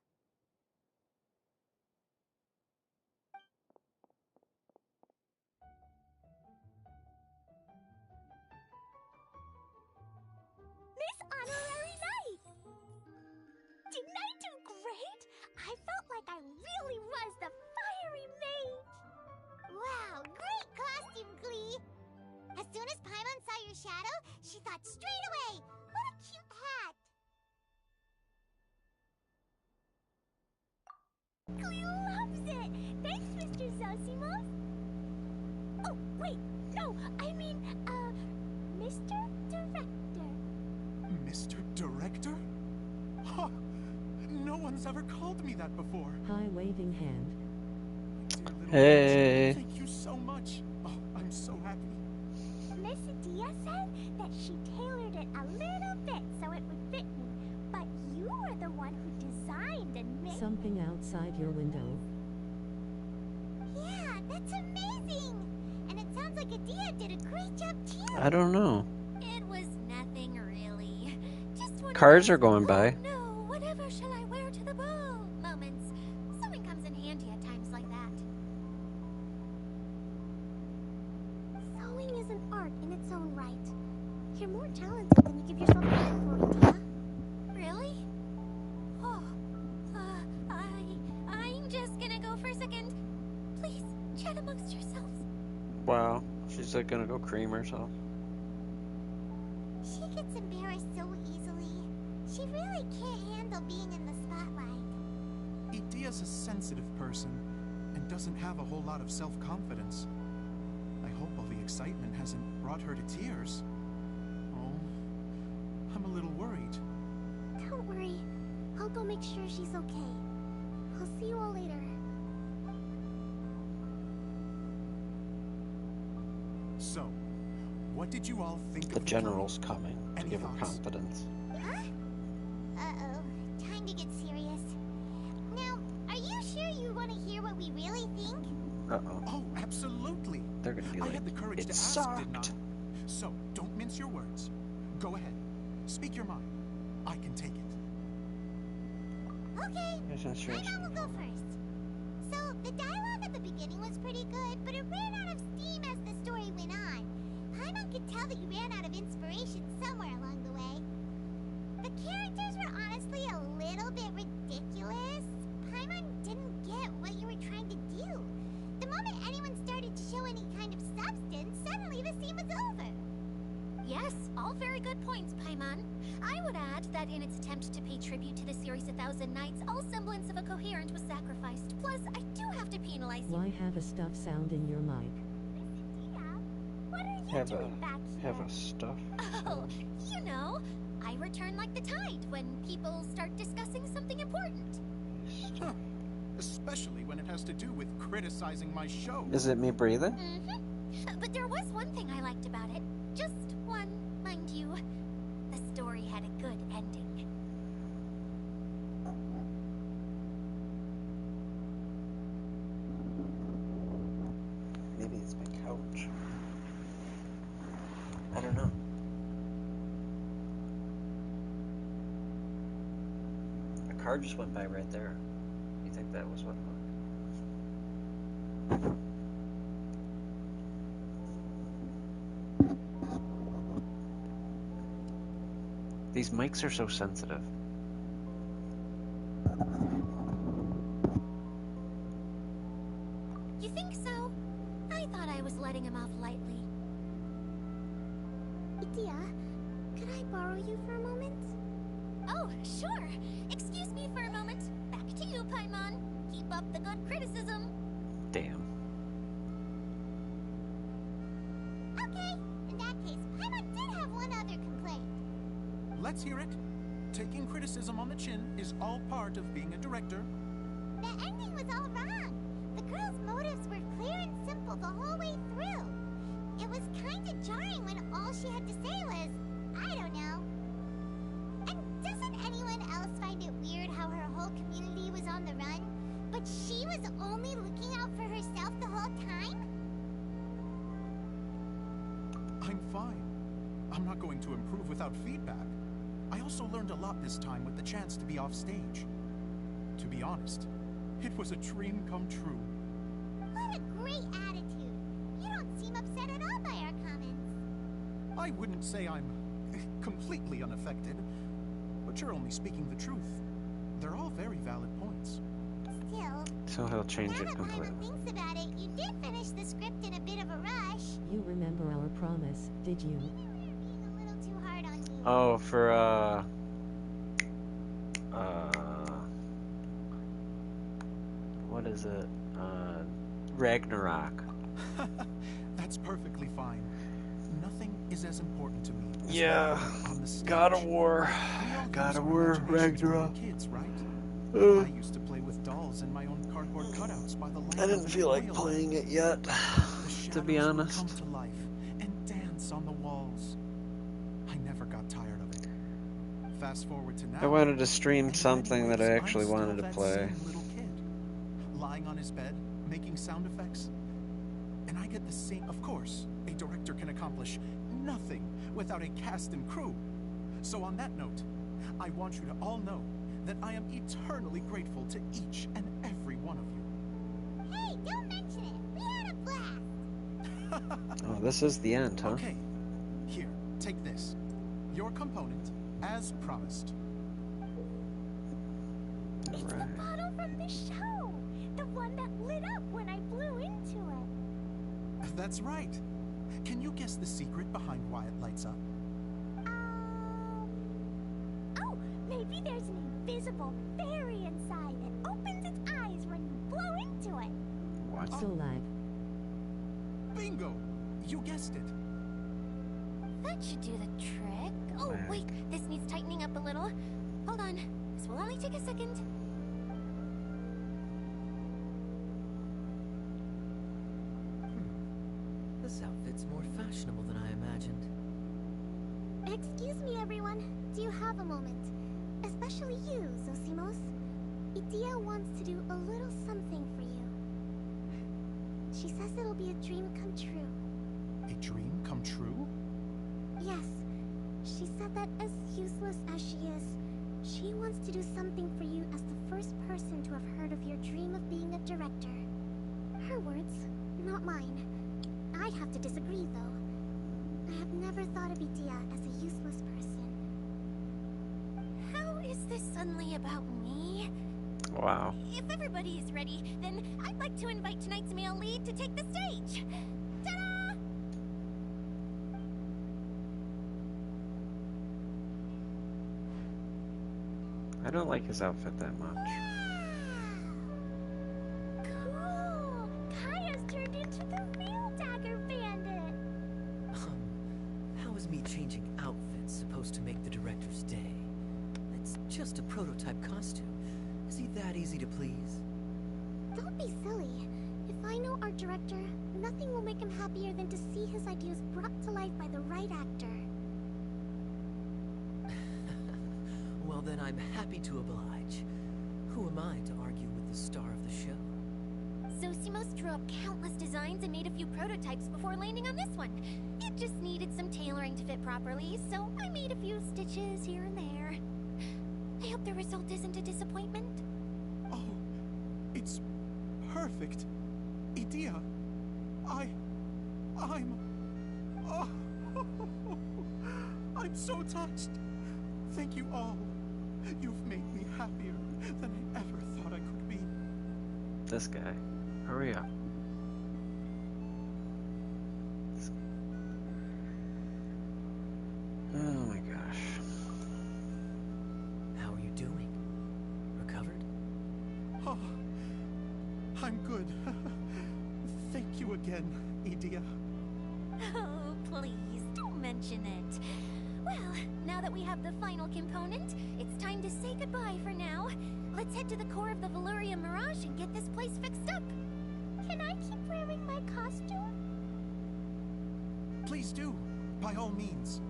Miss Honorary Knight! Didn't I do great? I felt like I really was the fiery mage! Wow, great costume, Glee! As soon as Paimon saw your shadow, she thought straight away, what a cute hat! Cleo loves it. Thanks, Mr. Zosimos. Oh, wait. No, I mean, Mr. Director. Mr. Director? Huh. No one's ever called me that before. High waving hand. Dear little Hey. Genshin, thank you so much. Oh, I'm so happy. Miss Dia said that she tailored it a little bit so it would fit me, but you were the one who designed and made. Something outside your window. Yeah, that's amazing! And it sounds like Adia did a great job too. I don't know. It was nothing really. Just one of Cars those, are going by. "Oh no, whatever shall I wear to the ball?" moments. Sewing comes in handy at times like that. Sewing is an art in its own right. You're more talented than you give yourself credit for, Adia. Really? Oh, I'm just gonna go for a second. Please, chat amongst yourselves. Wow. She's like gonna go cream herself. She gets embarrassed so easily. She really can't handle being in the spotlight. Idia's a sensitive person and doesn't have a whole lot of self-confidence. I hope all the excitement hasn't brought her to tears. Oh, I'm a little worried. Don't worry. I'll go make sure she's okay. I'll see you all later. So, what did you all think The of general's coming to Any give her thoughts? confidence. Huh? Uh-oh. Time to get serious. Now, are you sure you want to hear what we really think? Uh-oh. Oh, absolutely. They're gonna be I like, had the courage it to ask, didn't I? sucked. So, don't mince your words. Go ahead. Speak your mind. I can take it. Okay. Yes, I'm sure. Paimon will go first. So, the dialogue at the beginning was pretty good, but it ran out of steam as the story went on. Paimon could tell that you ran out of inspiration somewhere along the way. The characters were honestly a little bit ridiculous. Paimon didn't get what you were trying to do. The moment anyone started to show any kind of substance, suddenly the scene was over. Yes, all very good points, Paimon. I would add that in its attempt to pay tribute to the series 1,000 Nights, all semblance of a coherent was sacrificed. Plus, I do have to penalize you. Why have a stuff sound in your mic? What are you Have doing back here? Have a stuff. Oh, you know, I return like the tide when people start discussing something important. Huh. Especially when it has to do with criticizing my show. Is it me breathing? Mm-hmm. But there was one thing I liked about it. Just one, mind you. The story had a good ending. Maybe it's my couch. I don't know. A car just went by right there. You think that was what? These mics are so sensitive. You think so? I thought I was letting him off lightly. Itia, could I borrow you for a moment? Oh, sure. Excuse me for a moment. Back to you, Paimon. Keep up the good criticism. Damn. Okay, in that case, Paimon did have one other complaint. Let's hear it. Taking criticism on the chin is all part of being a director. The ending was all wrong. The girl's motives were clear and simple the whole way through. It was kind of jarring when all she had to say was, I don't know. And doesn't anyone else find it weird how her whole community was on the run, but she was only looking out for herself the whole time? I'm fine. I'm not going to improve without feedback. I also learned a lot this time with the chance to be off stage. To be honest, it was a dream come true. What a great attitude. You don't seem upset at all by our comments. I wouldn't say I'm completely unaffected, but you're only speaking the truth. They're all very valid points. Still, So he'll change now it that completely. Paimon thinks about it, you did finish the script in a bit of a rush. You remember our promise, did you? Maybe we were being a little too hard on you. Oh, for is it? Ragnarok. That's perfectly fine. Nothing is as important to me as Yeah, my work on the stage. God of War. We all God use of our War, imaginations when we're Ragnarok. kids, right? Uh, I used to play with dolls and my own cardboard cutouts by the light I of didn't the feel like oil playing lamps. it yet, The to be shadows would honest. come to life and dance on the walls. I never got tired of it. Fast forward to now. I wanted to stream and in something many that I ways, actually I'm still wanted to that play. same little kid, lying on his bed, making sound effects. And I get the same. Of course, a director can accomplish nothing without a cast and crew. So on that note, I want you to all know that I am eternally grateful to each and every one of you. Hey, don't mention it. We had a blast. Oh, this is the end, huh? Okay, here, take this. Your component, as promised. It's the Alright. bottle from the show. The one that lit up when I blew into it. That's right. Can you guess the secret behind why it lights up? Oh, maybe there's an invisible fairy inside that opens its eyes when you blow into it. What? So live. Bingo! You guessed it. That should do the trick. Oh, Whack. wait, this needs tightening up a little. Hold on, this will only take a second. This outfit's more fashionable than I imagined. Excuse me, everyone. Do you have a moment? Especially you, Zosimos. Idia wants to do a little something for you. She says it'll be a dream come true. A dream come true? Yes. She said that as useless as she is, she wants to do something for you as the first person to have heard of your dream of being a director. Her words, not mine. I'd have to disagree, though. I have never thought of Idia as a useless person. How is this suddenly about me? Wow. If everybody is ready, then I'd like to invite tonight's male lead to take the stage. Ta-da! I don't like his outfit that much. Cool! Kaya's turned into the real Dagger Bandit! How is me changing outfits supposed to make the director's day? It's just a prototype costume. Is he that easy to please? Don't be silly. If I know our director, nothing will make him happier than to see his ideas brought to life by the right actor. Well, then I'm happy to oblige. Who am I to argue with the star of the show? Zosimos drew up countless designs and made a few prototypes before landing on this one. It just needed some tailoring to fit properly, so I made a few stitches here and there. I hope the result isn't a disappointment. Oh, it's perfect. Idia, I'm... Oh, I'm so touched. Thank you all. You've made me happier than I ever thought I could be. This guy. Hurry up. Oh my gosh. How are you doing? Recovered? Oh, I'm good. Thank you again, Idia. Oh, please, don't mention it. Well, now that we have the final component, it's time to say goodbye for now. Let's head to the core of the Valuria Mirage and get this place fixed up. Can I keep wearing my costume? Please do, by all means.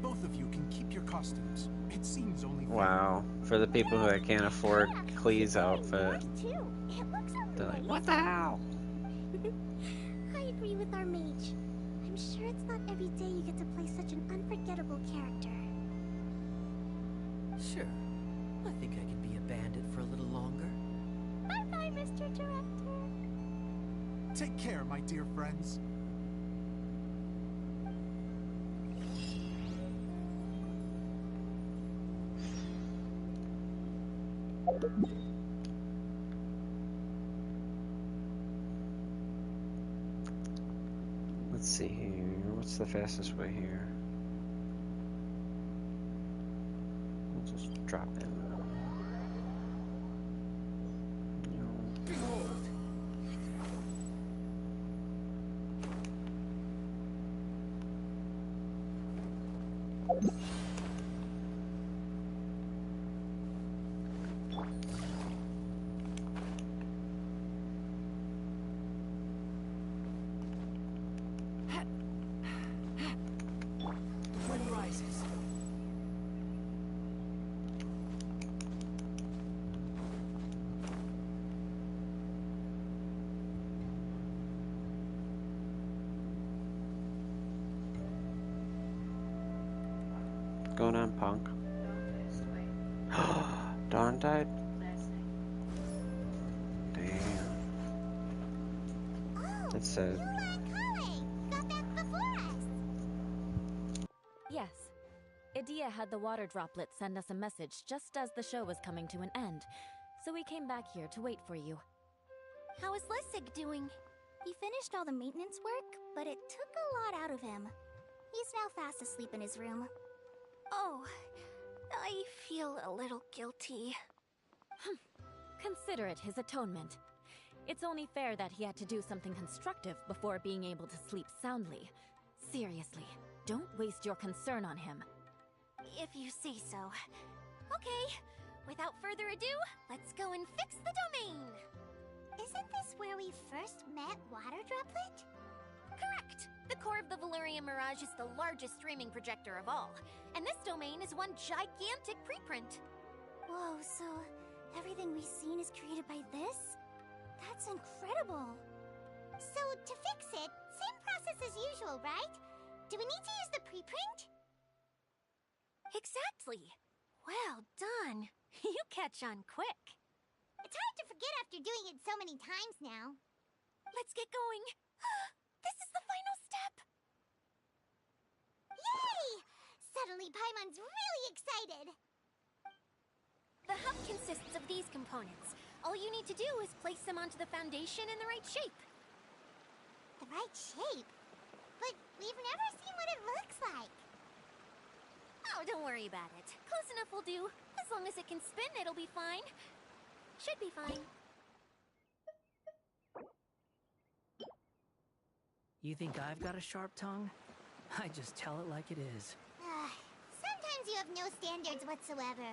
Both of you can keep your costumes. It seems only fair. Wow. For the people who can't afford Yeah, Klee's you're wearing outfit, yours, too. It looks they're like, amazing. what the hell? I agree with our mage. I'm sure it's not every day you get to play such an unforgettable character. Sure. I think I can be a bandit for a little longer. Bye-bye, Mr. Director. Take care, my dear friends. Let's see here. What's the fastest way here? We'll just drop in. Behold, going on, Punk? Dawn died? Damn. That's sad. Got back before us. Yes. Idia had the water droplet send us a message just as the show was coming to an end, so we came back here to wait for you. How is Lissig doing? He finished all the maintenance work, but it took a lot out of him. He's now fast asleep in his room. Oh, I feel a little guilty. Consider it his atonement. It's only fair that he had to do something constructive before being able to sleep soundly. Seriously, don't waste your concern on him. If you say so. Okay, without further ado, let's go and fix the domain. Isn't this where we first met Water Droplet? Correct! The core of the Valerian Mirage is the largest streaming projector of all, and this domain is one gigantic preprint. Whoa, so everything we've seen is created by this? That's incredible! So, to fix it, same process as usual, right? Do we need to use the preprint? Exactly! Well done! You catch on quick. It's hard to forget after doing it so many times now. Let's get going. This is the final step. Yay! Suddenly Paimon's really excited. The hub consists of these components. All you need to do is place them onto the foundation in the right shape. The right shape? But we've never seen what it looks like. Oh, don't worry about it. Close enough will do. As long as it can spin, it'll be fine. Should be fine. You think I've got a sharp tongue? I just tell it like it is. Sometimes you have no standards whatsoever.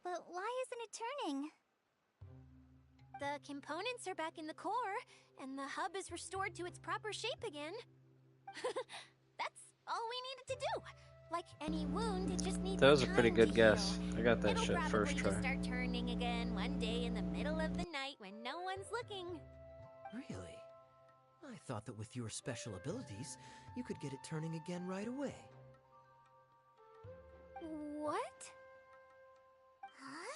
But why isn't it turning? The components are back in the core, and the hub is restored to its proper shape again. That's all we needed to do. Like any wound, it just needs That was a time pretty to good guess. heal. I got that It'll shit first probably try. just start turning again one day in the middle of the night when no one's looking. Really? I thought that with your special abilities, you could get it turning again right away. What? Huh?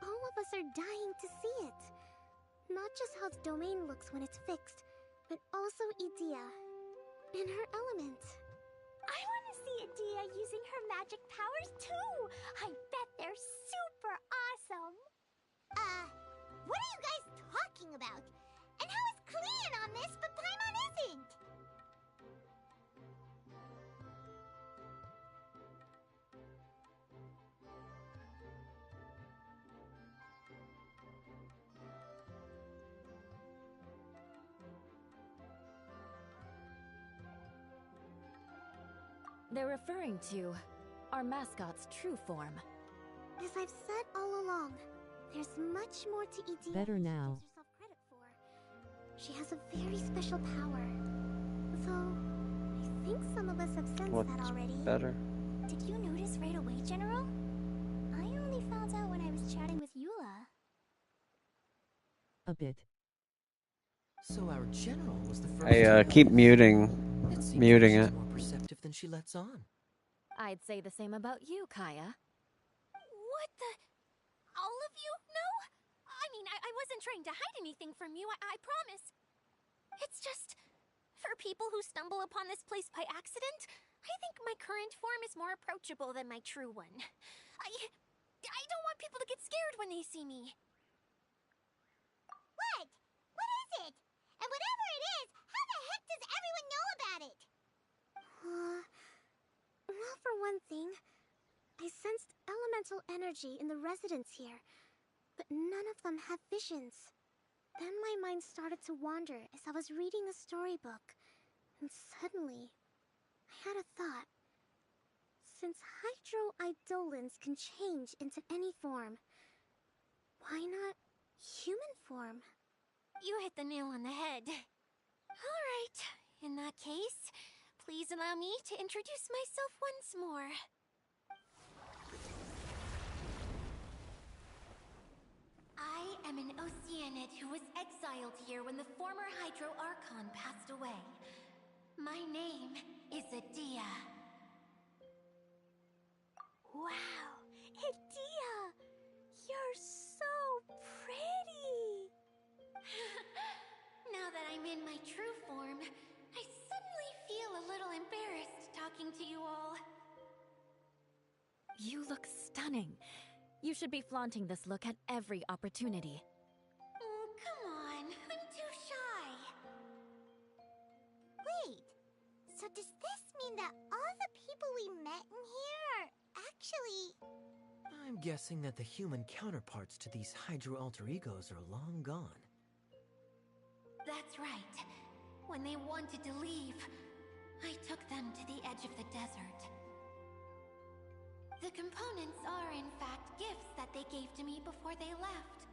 All of us are dying to see it. Not just how the domain looks when it's fixed, but also Idia. And her element. I want to see Idia using her magic powers too! I bet they're super awesome! What are you guys talking about? And how is Klean on this, but Paimon isn't? They're referring to our mascot's true form. As I've said all along, there's much more to Idia Better than now. she gives herself credit for. She has a very special power. Though, I think some of us have sensed What's that already. better? Did you notice right away, General? I only found out when I was chatting with Eula. A bit. So our general was the first I to keep notice. muting It seems muting like it. she's more perceptive than she lets on. I'd say the same about you, Kaya. What the? All of you? No? I mean, I wasn't trying to hide anything from you, I promise. It's just, for people who stumble upon this place by accident, I think my current form is more approachable than my true one. I don't want people to get scared when they see me. What? What is it? And whatever it is, how the heck does everyone know about it? Well, for one thing, I sensed elemental energy in the residents here, but none of them have visions. Then my mind started to wander as I was reading a storybook, and suddenly, I had a thought. Since hydro-eidolons can change into any form, why not human form? You hit the nail on the head. Alright, in that case, please allow me to introduce myself once more. I am an Oceanid who was exiled here when the former Hydro Archon passed away. My name is Adia. Wow, Adia! You're so pretty! Now that I'm in my true form, I suddenly feel a little embarrassed talking to you all. You look stunning. You should be flaunting this look at every opportunity. Oh, come on. I'm too shy. Wait. So does this mean that all the people we met in here are actually... I'm guessing that the human counterparts to these Hydro alter egos are long gone. That's right. When they wanted to leave, I took them to the edge of the desert. The components are, in fact, gifts that they gave to me before they left.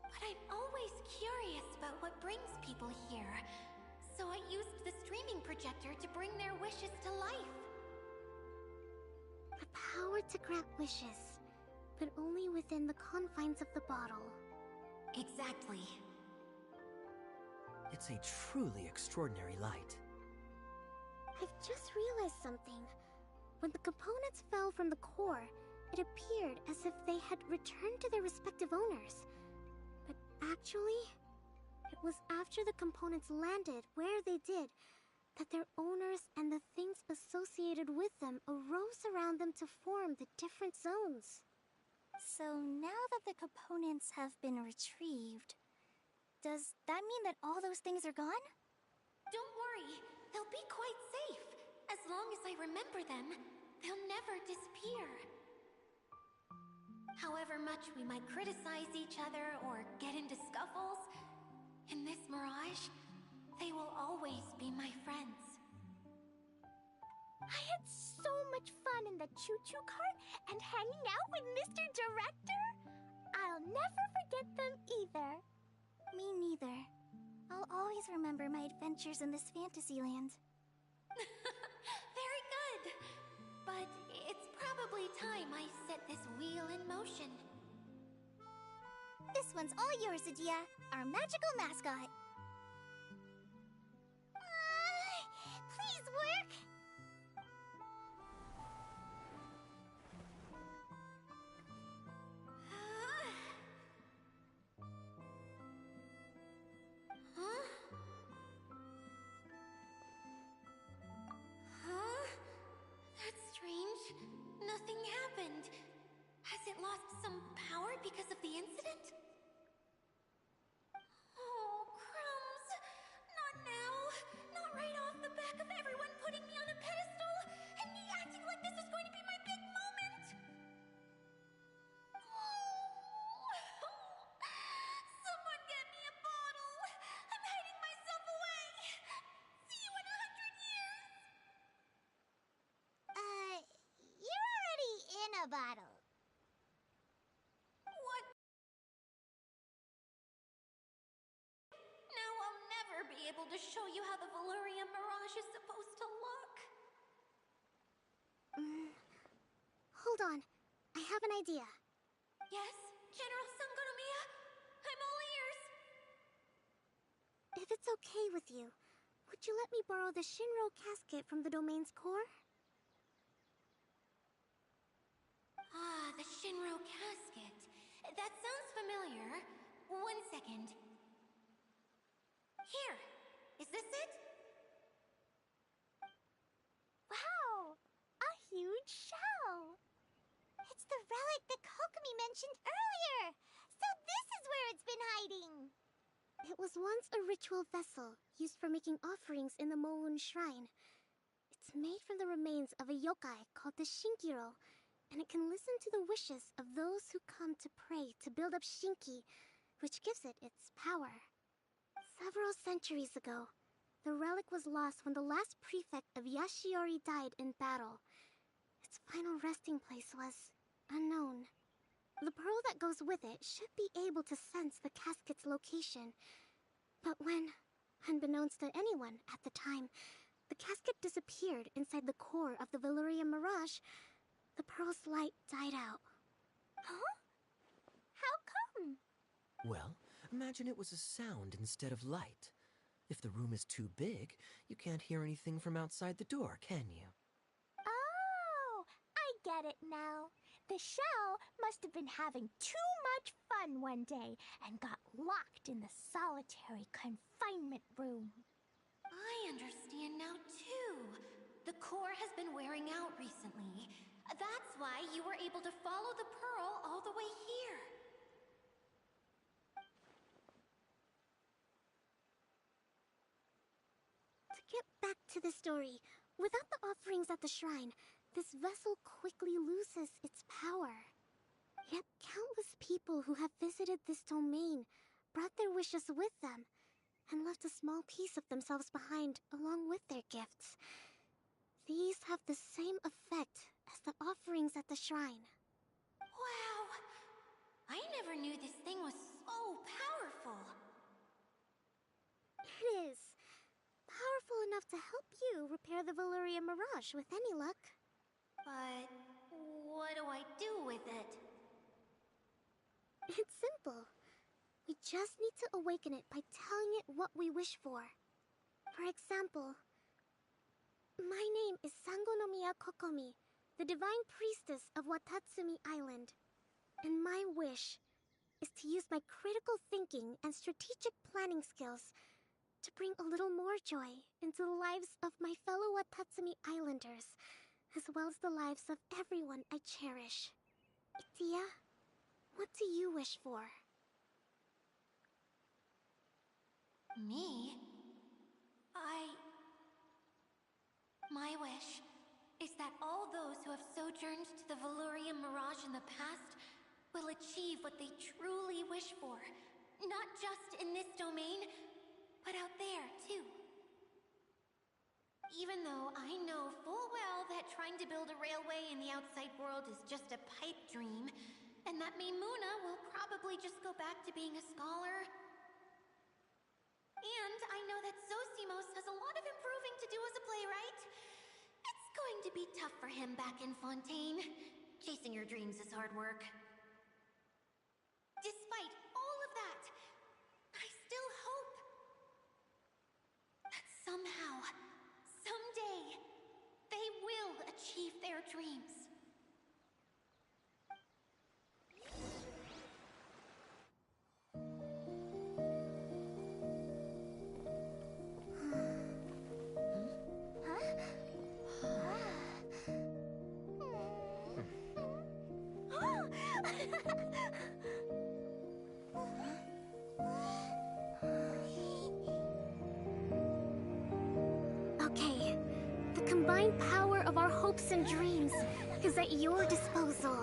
But I'm always curious about what brings people here, so I used the streaming projector to bring their wishes to life. The power to grant wishes, but only within the confines of the bottle. Exactly. It's a truly extraordinary light. I've just realized something. When the components fell from the core, it appeared as if they had returned to their respective owners. But actually, it was after the components landed where they did that their owners and the things associated with them arose around them to form the different zones. So now that the components have been retrieved, does that mean that all those things are gone? Don't worry, they'll be quite safe. As long as I remember them, they'll never disappear. However much we might criticize each other or get into scuffles, in this mirage, they will always be my friends. I had so much fun in the choo-choo cart and hanging out with Mr. Director. I'll never forget them either. Me neither. I'll always remember my adventures in this fantasy land. Very good. But it's probably time I set this wheel in motion. This one's all yours, Adia, our magical mascot. Please work. Huh? Huh? That's strange. Nothing happened. Has it lost some power because of the incident? Oh, crumbs. Not now. Not right off the back of everyone putting me on a pedestal and me acting like this is going to be my big moment. Someone get me a bottle. I'm hiding myself away. See you in 100 years. You're already in a bottle. What? Now I'll never be able to show you how the Valyria Mirage is supposed to look. Hold on. I have an idea. Yes, General Sangonomiya? I'm all ears. If it's okay with you, would you let me borrow the Shinro casket from the domain's core? Ah, the Shinro casket. That sounds familiar. 1 second. Here. Is this it? Wow! A huge shell! It's the relic that Kokomi mentioned earlier! So this is where it's been hiding! It was once a ritual vessel used for making offerings in the Moon Shrine. It's made from the remains of a yokai called the Shinkiro, and it can listen to the wishes of those who come to pray to build up Shinki, which gives it its power. Several centuries ago, the relic was lost when the last prefect of Yashiori died in battle, its final resting place was unknown. The pearl that goes with it should be able to sense the casket's location. But when, unbeknownst to anyone at the time, the casket disappeared inside the core of the Valyria Mirage, the pearl's light died out. Huh? How come? Well, imagine it was a sound instead of light. If the room is too big, you can't hear anything from outside the door, can you? Oh, I get it now. The shell must have been having too much fun one day and got locked in the solitary confinement room. I understand now, too. The core has been wearing out recently. That's why you were able to follow the pearl all the way here. To get back to the story, without the offerings at the shrine, this vessel quickly loses its power. Yet countless people who have visited this domain brought their wishes with them and left a small piece of themselves behind along with their gifts. These have the same effect as the offerings at the shrine. Wow! I never knew this thing was so powerful. It is. Powerful enough to help you repair the Valyria Mirage with any luck. But what do I do with it? It's simple. We just need to awaken it by telling it what we wish for. For example, my name is Sangonomiya Kokomi, the divine priestess of Watatsumi Island. And my wish is to use my critical thinking and strategic planning skills to bring a little more joy into the lives of my fellow Watatsumi Islanders, as well as the lives of everyone I cherish. Itia, what do you wish for? Me? My wish is that all those who have sojourned to the Valyria Mirage in the past will achieve what they truly wish for. Not just in this domain, but out there, too. Even though I know full well that trying to build a railway in the outside world is just a pipe dream, and that Maimuna will probably just go back to being a scholar. And I know that Zosimos has a lot of improving to do as a playwright. It's going to be tough for him back in Fontaine. Chasing your dreams is hard work. Despite all of that, I still hope that somehow, someday, they will achieve their dreams. Okay, the combined power of our hopes and dreams is at your disposal.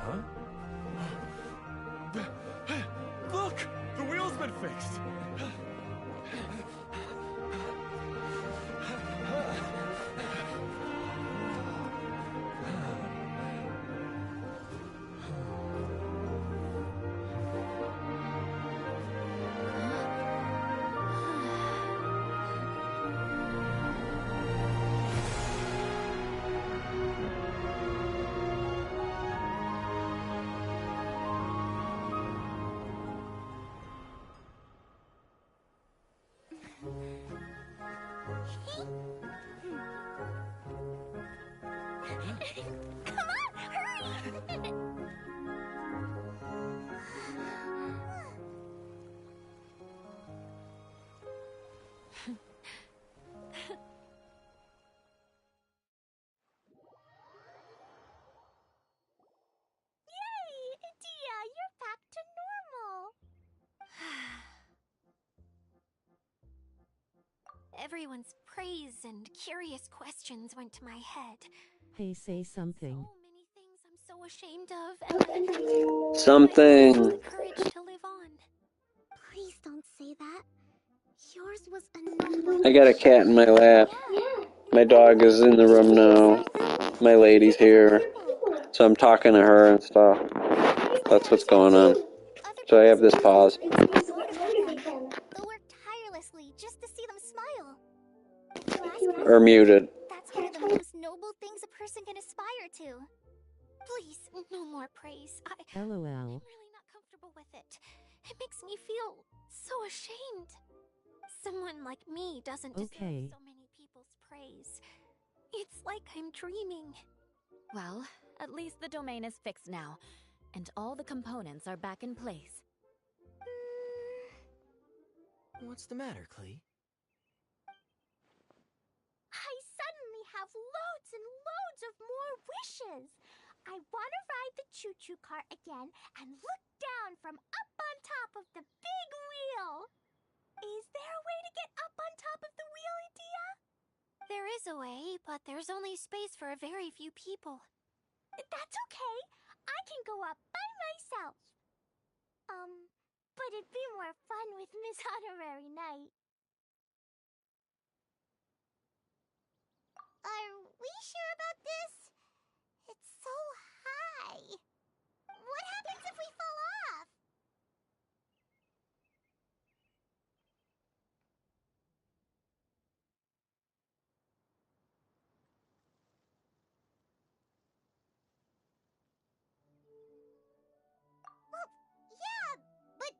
Huh? Everyone's praise and curious questions went to my head. Hey, say something. So many things I'm so ashamed of, and Something. the courage to live on. Please don't say that. Yours was a noble I got a cat in my lap. My dog is in the room now. My lady's here. So I'm talking to her and stuff. That's what's going on. So I have this pause. They'll work tirelessly just to see them smile. If you ask me, Or muted. that's one of the most noble things a person can aspire to. Please, no more praise. LOL. I'm really not comfortable with it. It makes me feel so ashamed. Someone like me doesn't deserve so many people's praise. It's like I'm dreaming. Well, at least the domain is fixed now, and all the components are back in place. What's the matter, Klee? I suddenly have loads and loads of more wishes. I want to ride the choo-choo cart again and look down from up on top of the big wheel. Is there a way to get up on top of the wheel, Edea? There is a way, but there's only space for a very few people. That's okay. I can go up by myself. But it'd be more fun with Miss Honorary Knight. Are we sure about this? It's so high. What happens if we fall off? Well, yeah, but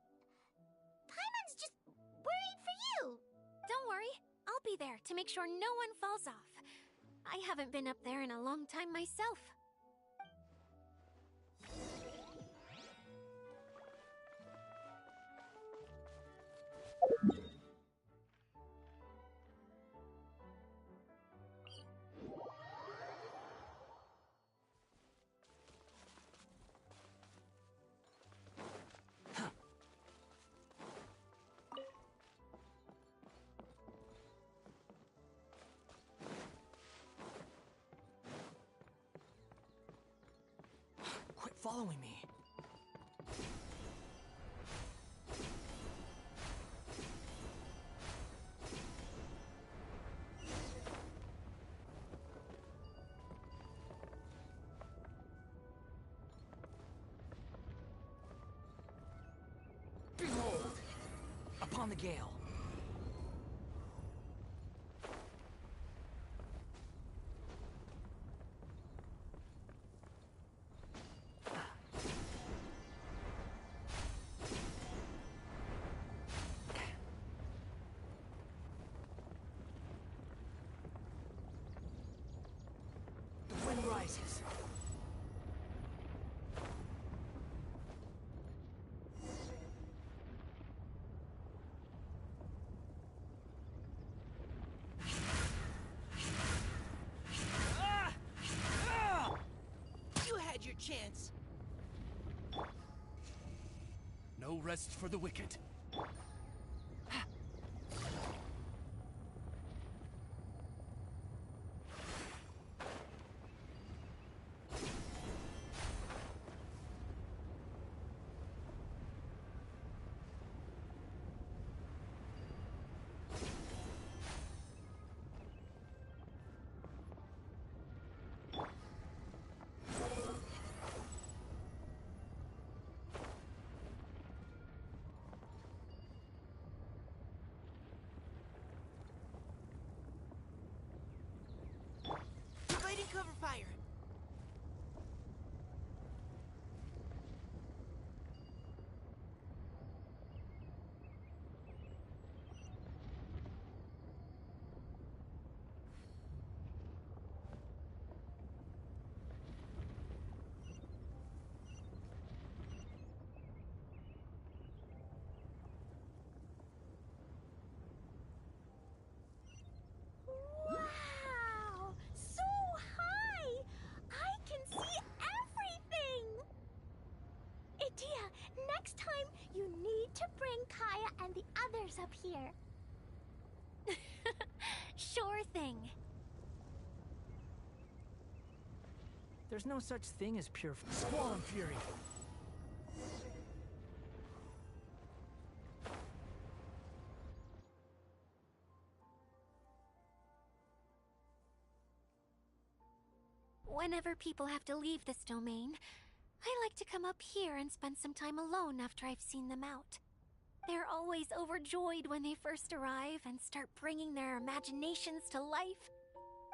Paimon's just worried for you. Don't worry, I'll be there to make sure no one falls off. I haven't been up there in a long time myself. Quit following me. Behold! Upon the gale. The wind rises. You had your chance. No rest for the wicked. Providing cover fire. Wow! So high! I can see everything! Edea, next time you need to bring Kaya and the others up here. Sure thing. There's no such thing as pure Squall and Fury. Whenever people have to leave this domain, I like to come up here and spend some time alone after I've seen them out. They're always overjoyed when they first arrive and start bringing their imaginations to life.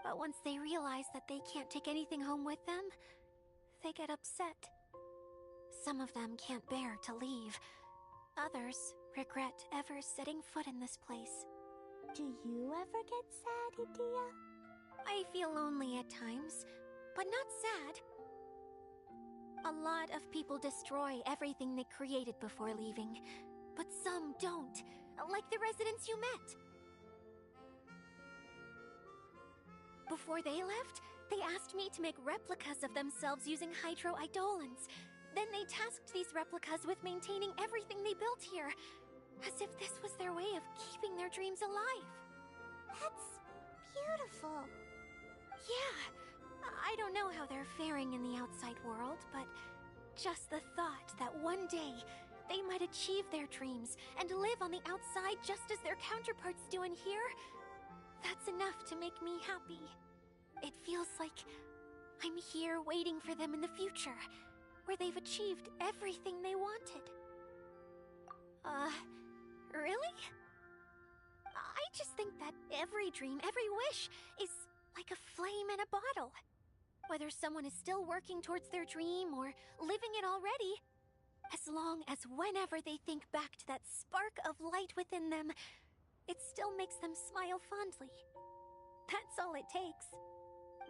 But once they realize that they can't take anything home with them, they get upset. Some of them can't bear to leave. Others regret ever setting foot in this place. Do you ever get sad, Idia? I feel lonely at times, but not sad. A lot of people destroy everything they created before leaving, but some don't, like the residents you met. Before they left, they asked me to make replicas of themselves using hydro-eidolons. Then they tasked these replicas with maintaining everything they built here, as if this was their way of keeping their dreams alive. That's beautiful. Yeah, I don't know how they're faring in the outside world, but just the thought that one day they might achieve their dreams and live on the outside just as their counterparts do in here, that's enough to make me happy. It feels like I'm here waiting for them in the future, where they've achieved everything they wanted. Really? I just think that every dream, every wish, is like a flame in a bottle. Whether someone is still working towards their dream or living it already, as long as whenever they think back to that spark of light within them, it still makes them smile fondly. That's all it takes.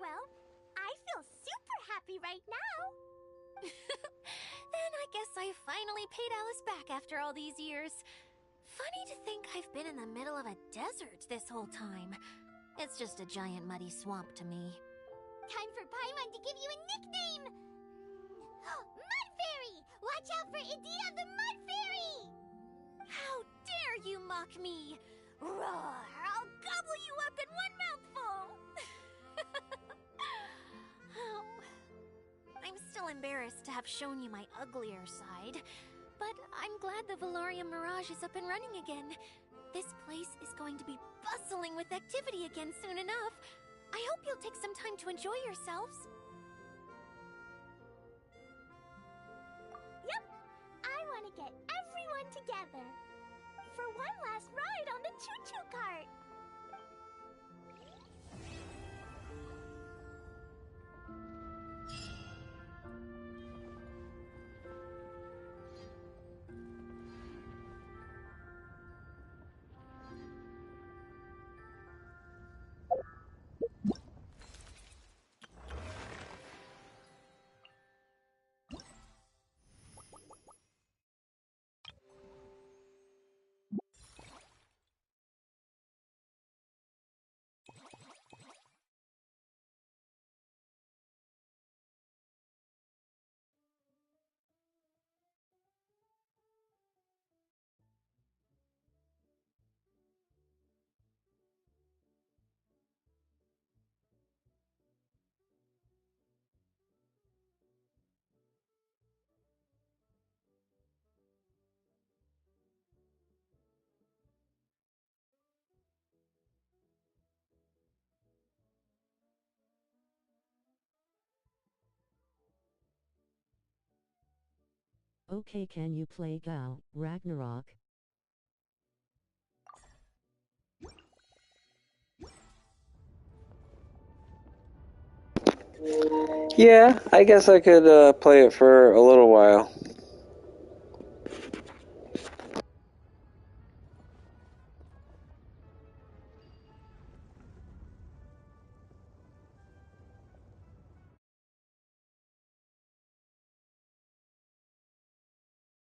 Well, I feel super happy right now. Then I guess I finally paid Alice back after all these years. Funny to think I've been in the middle of a desert this whole time. It's just a giant muddy swamp to me. Time for Paimon to give you a nickname! Mud Fairy! Watch out for Idia the Mud Fairy! How dare you mock me! Roar! I'll gobble you up in one mouthful! Oh. I'm still embarrassed to have shown you my uglier side, but I'm glad the Valorium Mirage is up and running again. This place is going to be bustling with activity again soon enough. I hope you'll take some time to enjoy yourselves. Yep, I want to get everyone together for one last ride on the choo-choo cart. Okay, can you play Gao, Ragnarok? Yeah, I guess I could play it for a little while.